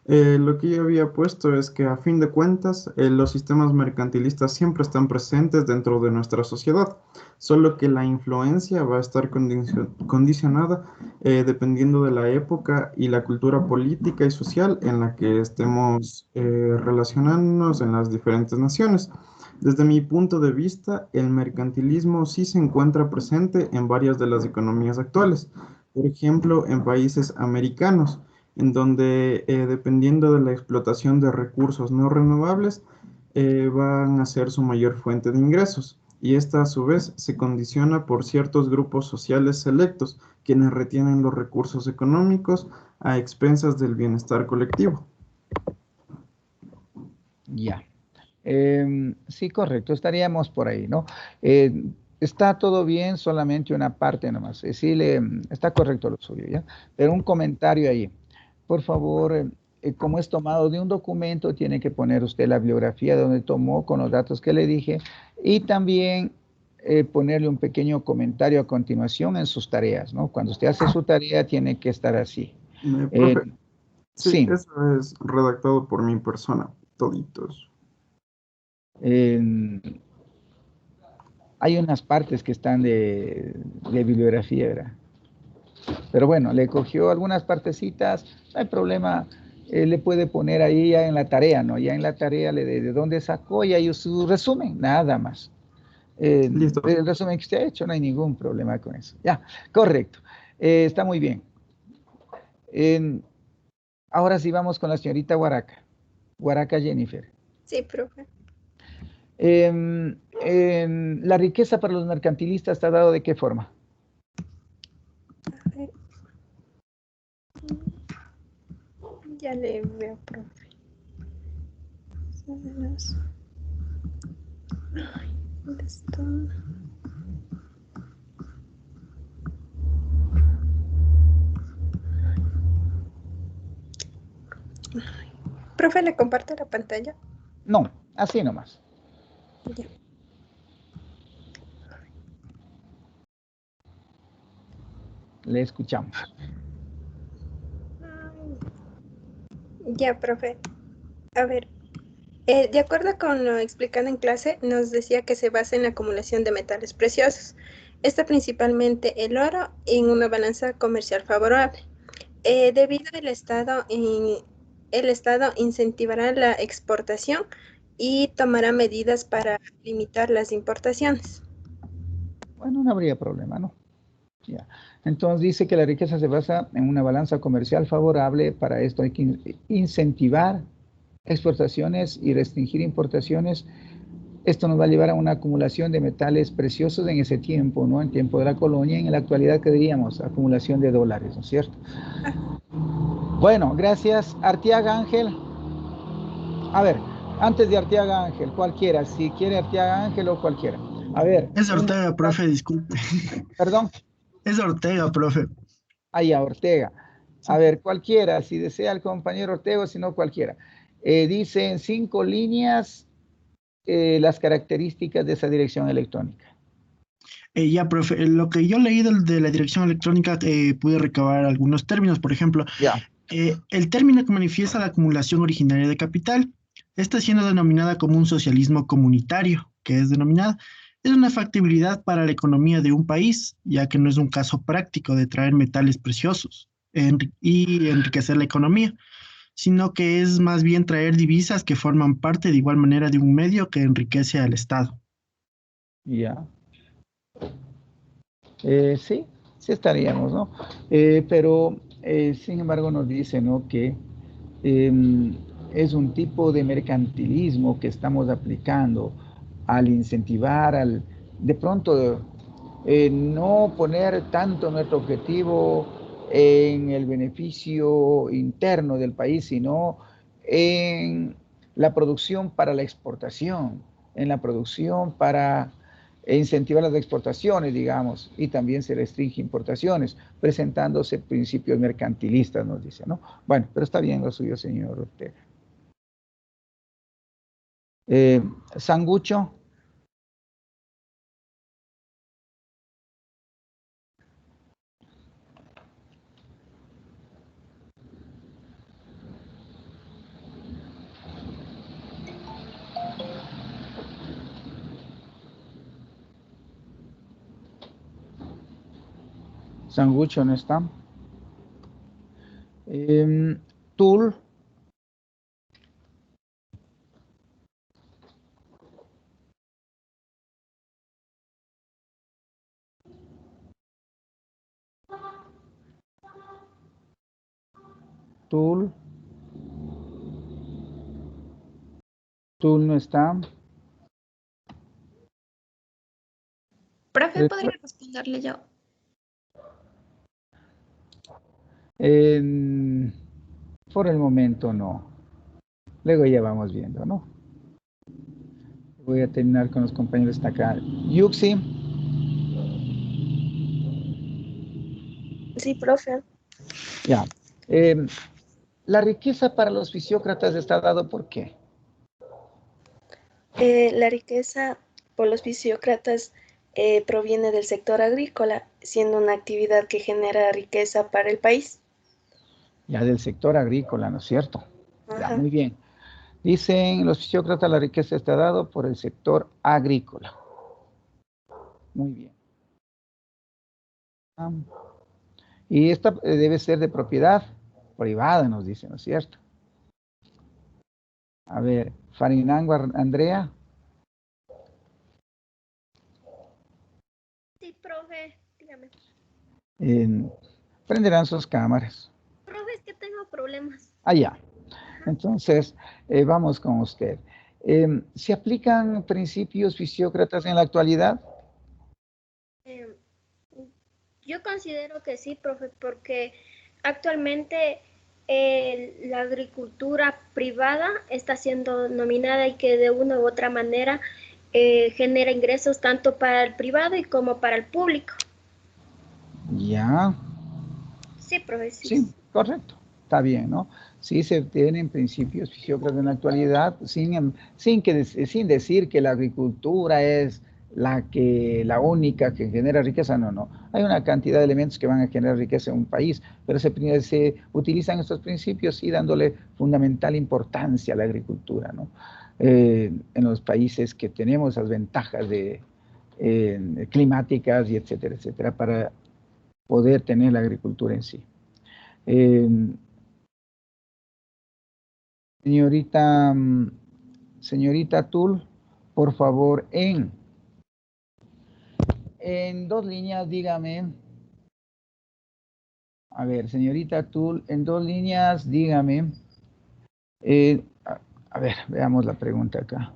Lo que yo había puesto es que a fin de cuentas los sistemas mercantilistas siempre están presentes dentro de nuestra sociedad, solo que la influencia va a estar condicionada dependiendo de la época y la cultura política y social en la que estemos relacionándonos en las diferentes naciones. Desde mi punto de vista, el mercantilismo sí se encuentra presente en varias de las economías actuales, por ejemplo, en países americanos en donde dependiendo de la explotación de recursos no renovables, van a ser su mayor fuente de ingresos. Y esta a su vez se condiciona por ciertos grupos sociales selectos, quienes retienen los recursos económicos a expensas del bienestar colectivo. Ya. Sí, correcto, estaríamos por ahí, ¿no? Está todo bien, solamente una parte nomás. Sí, está correcto lo suyo, ¿ya? Pero un comentario ahí. Por favor, como es tomado de un documento, tiene que poner usted la bibliografía donde tomó con los datos que le dije y también ponerle un pequeño comentario a continuación en sus tareas, ¿no? Cuando usted hace su tarea, tiene que estar así. Profe, sí, Sí. eso es redactado por mi persona, toditos. Hay unas partes que están de bibliografía, ¿verdad? Pero bueno, le cogió algunas partecitas, no hay problema, le puede poner ahí ya en la tarea, ¿no? Ya en la tarea de dónde sacó y ahí su resumen, nada más. Listo. El resumen que usted ha hecho, no hay ningún problema con eso. Ya, correcto. Está muy bien. Ahora sí vamos con la señorita Huaraca. Huaraca Jennifer. Sí, profe. La riqueza para los mercantilistas está dado de qué forma? A ver. Ya le veo, profe. Más o menos. Ay, ¿dónde está? Ay. Profe, ¿le comparto la pantalla? No, así nomás. Ya. Le escuchamos. Ya, profe. A ver, de acuerdo con lo explicado en clase, nos decía que se basa en la acumulación de metales preciosos. Esto principalmente el oro en una balanza comercial favorable. Debido al el Estado incentivará la exportación y tomará medidas para limitar las importaciones. Bueno, no habría problema, ¿no? Ya. Entonces dice que la riqueza se basa en una balanza comercial favorable. Para esto hay que incentivar exportaciones y restringir importaciones. Esto nos va a llevar a una acumulación de metales preciosos en ese tiempo, ¿no? En tiempo de la colonia, en la actualidad, ¿qué diríamos? Acumulación de dólares, ¿no es cierto? Bueno, gracias. Arteaga Ángel. A ver, antes de Arteaga Ángel, cualquiera, si quiere Arteaga Ángel o cualquiera. A ver. Es Ortega, profe, disculpe. Perdón. Es Ortega, profe. Ya, Ortega. A ver, cualquiera, si desea el compañero Ortega, si no cualquiera. Dice en 5 líneas las características de esa dirección electrónica. Ya, profe, lo que yo leí de la dirección electrónica pude recabar algunos términos. Por ejemplo, el término que manifiesta la acumulación originaria de capital, esta siendo denominada como un socialismo comunitario, que es denominada, es una factibilidad para la economía de un país, ya que no es un caso práctico de traer metales preciosos y enriquecer la economía, sino que es más bien traer divisas que forman parte de igual manera de un medio que enriquece al Estado. Ya. Sí, sí estaríamos, ¿no? Pero, sin embargo, nos dice, ¿no? Que es un tipo de mercantilismo que estamos aplicando al incentivar, de pronto no poner tanto nuestro objetivo en el beneficio interno del país, sino en la producción para la exportación, en la producción para incentivar las exportaciones, digamos, y también se restringe importaciones, presentándose principios mercantilistas, nos dice, ¿no? Bueno, pero está bien lo suyo, señor Ortega. Sangucho. Sangucho no está. Tul. Tul. Tul no está. Profe, ¿podría responderle yo? Por el momento no. Luego ya vamos viendo, ¿no? Voy a terminar con los compañeros hasta acá. Yuxi. Sí, profe. Ya. La riqueza para los fisiócratas está dado ¿por qué? La riqueza por los fisiócratas proviene del sector agrícola, siendo una actividad que genera riqueza para el país. Ya del sector agrícola, ¿no es cierto? Ajá. Ya, muy bien. Dicen los fisiócratas, la riqueza está dado por el sector agrícola. Muy bien. Y esta debe ser de propiedad privada, nos dicen, ¿no es cierto? A ver, Farinango, Andrea. Sí, profe, dígame. Prenderán sus cámaras. Profe, es que tengo problemas. Allá. Entonces, vamos con usted. ¿Se aplican principios fisiócratas en la actualidad? Yo considero que sí, profe, porque actualmente la agricultura privada está siendo nominada y que de una u otra manera genera ingresos tanto para el privado y como para el público. Ya. Sí, profe, sí. Sí, correcto. Está bien, ¿no? Sí se tienen principios fisiócratas en la actualidad, sin decir que la agricultura es la única que genera riqueza, no. Hay una cantidad de elementos que van a generar riqueza en un país, pero se utilizan estos principios y dándole fundamental importancia a la agricultura, ¿no? En los países que tenemos esas ventajas climáticas y etcétera, para poder tener la agricultura en sí. Señorita Tul, por favor, en 2 líneas, dígame. A ver, señorita Tul, en 2 líneas, dígame. A ver, veamos la pregunta acá.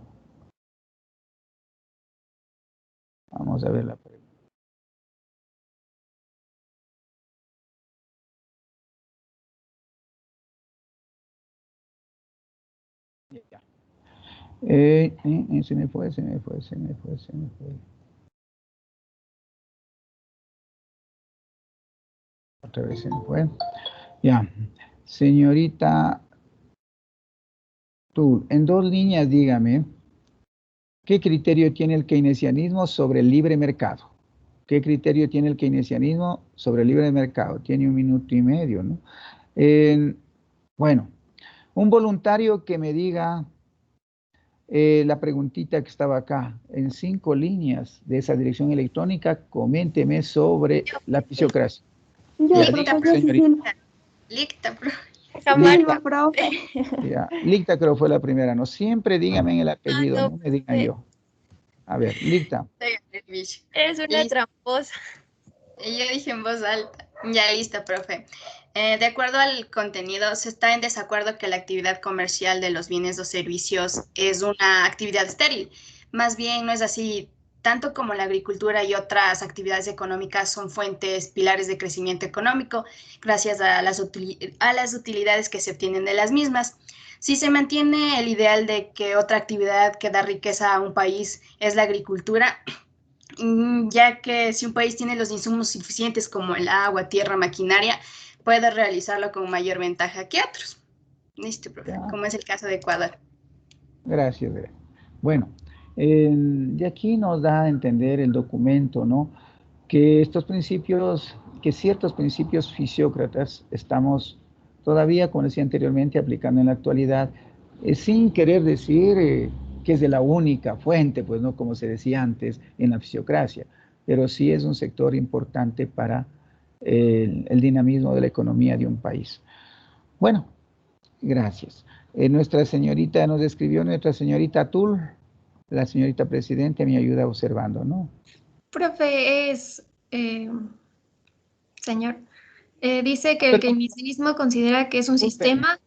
Vamos a ver la pregunta. Ya. Se me fue. Otra vez se me fue. Ya. Señorita Tul, en 2 líneas, dígame, ¿qué criterio tiene el keynesianismo sobre el libre mercado? ¿Qué criterio tiene el keynesianismo sobre el libre mercado? Tiene 1 minuto y medio, ¿no? Bueno, un voluntario que me diga la preguntita que estaba acá, en 5 líneas de esa dirección electrónica, coménteme sobre la fisiocracia. Licta, profe. Licta creo fue la primera, ¿no? Siempre díganme el apellido, no me digan yo. A ver, Licta. Eres una tramposa. Yo dije en voz alta. Ya, listo, profe. De acuerdo al contenido, se está en desacuerdo que la actividad comercial de los bienes o servicios es una actividad estéril. Más bien no es así, tanto como la agricultura y otras actividades económicas son fuentes, pilares de crecimiento económico, gracias a las utilidades que se obtienen de las mismas. Si se mantiene el ideal de que otra actividad que da riqueza a un país es la agricultura, ya que si un país tiene los insumos suficientes como el agua, tierra, maquinaria, puede realizarlo con mayor ventaja que otros. Listo, profe, como es el caso de Ecuador. Gracias. Bueno, de aquí nos da a entender el documento, ¿no? Que estos principios, que ciertos principios fisiócratas estamos todavía, como decía anteriormente, aplicando en la actualidad, sin querer decir que es de la única fuente, pues no como se decía antes en la fisiocracia, pero sí es un sector importante para el dinamismo de la economía de un país. Bueno, gracias. Nuestra señorita nos escribió, nuestra señorita Tul, la señorita presidente me ayuda observando, ¿no? Profe, señor, dice que el keynesianismo considera que es un sistema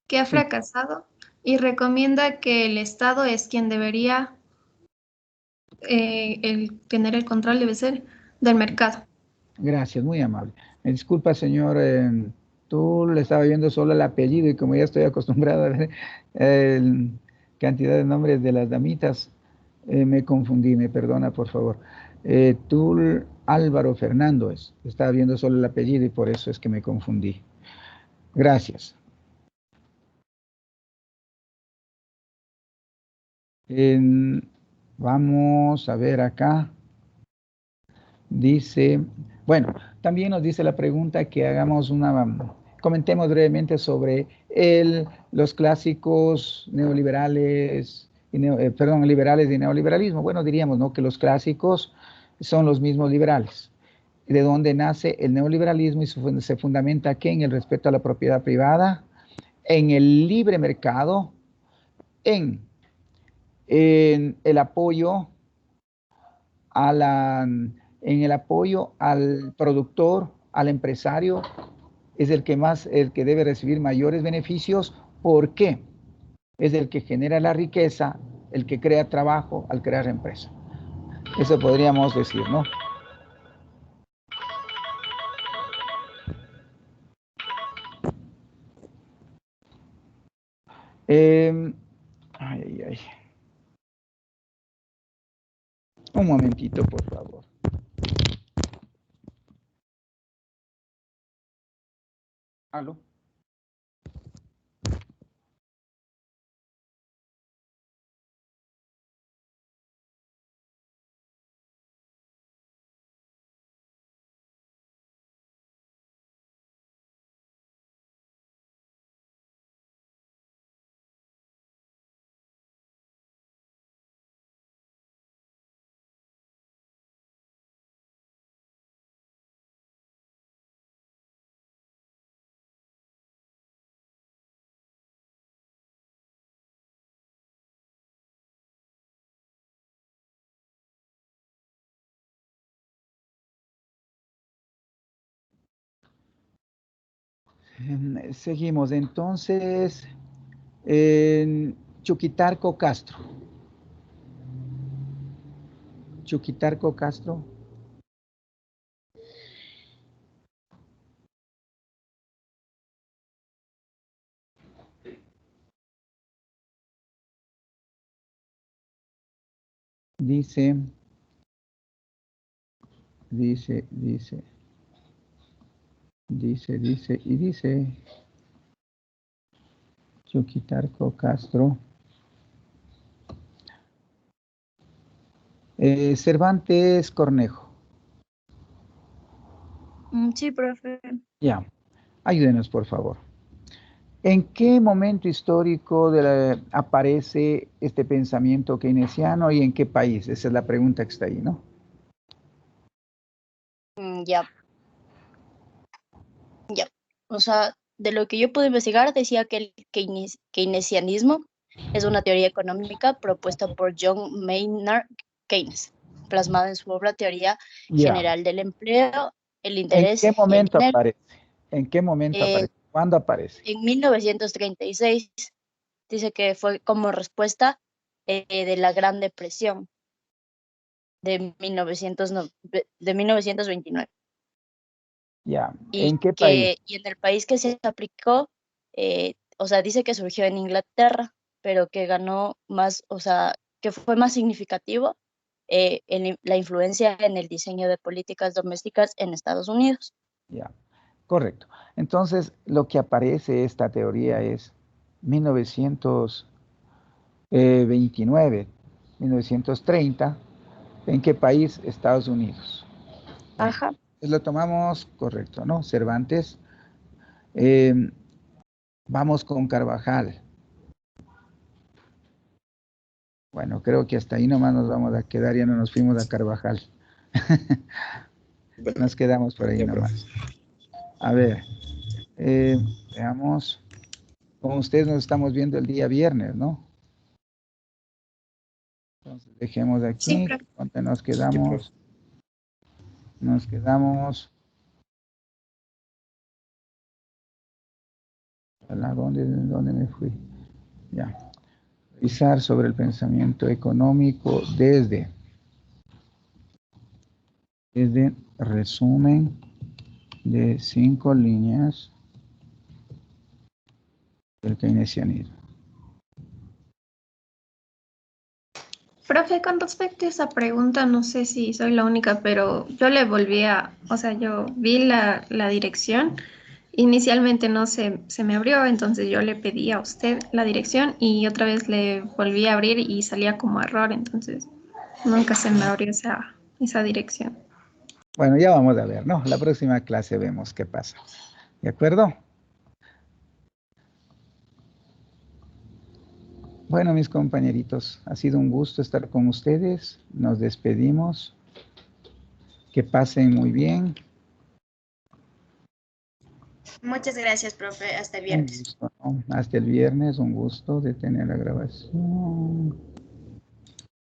que ha fracasado y recomienda que el Estado es quien debería tener el control, debe ser, del mercado. Gracias, muy amable. Me disculpa, señor, tú le estaba viendo solo el apellido y como ya estoy acostumbrado a ver cantidad de nombres de las damitas, me confundí, me perdona, por favor. Tul Álvaro Fernando estaba viendo solo el apellido y por eso es que me confundí. Gracias. Vamos a ver acá. Dice, bueno, también nos dice la pregunta que hagamos comentemos brevemente sobre los clásicos neoliberales, liberales y neoliberalismo. Bueno, diríamos, ¿no?, que los clásicos son los mismos liberales. ¿De dónde nace el neoliberalismo? Y se fundamenta aquí en el respeto a la propiedad privada, en el libre mercado, en el apoyo al productor, al empresario, es el que debe recibir mayores beneficios. ¿Por qué? Es el que genera la riqueza, el que crea trabajo al crear empresa. Eso podríamos decir, ¿no? Un momentito, por favor. ¿Aló? Seguimos entonces en Chuquitarco Castro. Chuquitarco Castro. Dice Chuquitarco Castro. Cervantes Cornejo. Sí, profe. Ya, ayúdenos, por favor. ¿En qué momento histórico aparece este pensamiento keynesiano y en qué país? Esa es la pregunta que está ahí, ¿no? Ya. O sea, de lo que yo pude investigar, decía que el keynesianismo es una teoría económica propuesta por John Maynard Keynes, plasmada en su obra Teoría General del Empleo, el Interés. ¿En qué momento y el aparece? ¿En qué momento aparece? ¿Cuándo aparece? En 1936. Dice que fue como respuesta de la Gran Depresión. de 1929. Ya, Y ¿en qué país? y en el país que se aplicó, o sea, dice que surgió en Inglaterra, pero que ganó más, o sea, que fue más significativo la influencia en el diseño de políticas domésticas en Estados Unidos. Ya, correcto. Entonces, lo que aparece esta teoría es 1929, 1930. ¿En qué país? Estados Unidos. Ajá. Pues lo tomamos correcto, ¿no? Cervantes. Vamos con Carvajal. Bueno, creo que hasta ahí nomás nos vamos a quedar, ya no nos fuimos a Carvajal. Nos quedamos por ahí nomás. A ver, veamos. Con ustedes nos estamos viendo el día viernes, ¿no? Entonces dejemos aquí. Sí, ¿Cuánto nos quedamos? Nos quedamos. ¿Dónde me fui? Ya. Revisar sobre el pensamiento económico desde resumen de 5 líneas del keynesianismo. profe, con respecto a esa pregunta, no sé si soy la única, pero yo le volví o sea, yo vi la dirección. Inicialmente no se me abrió, entonces yo le pedí a usted la dirección y otra vez le volví a abrir y salía como error, entonces nunca se me abrió esa dirección. Bueno, ya vamos a ver, ¿no? La próxima clase vemos qué pasa. ¿De acuerdo? Bueno, mis compañeritos, ha sido un gusto estar con ustedes. Nos despedimos. Que pasen muy bien. Muchas gracias, profe. Hasta el Un viernes. gusto, ¿no? Hasta el viernes, un gusto de tener la grabación.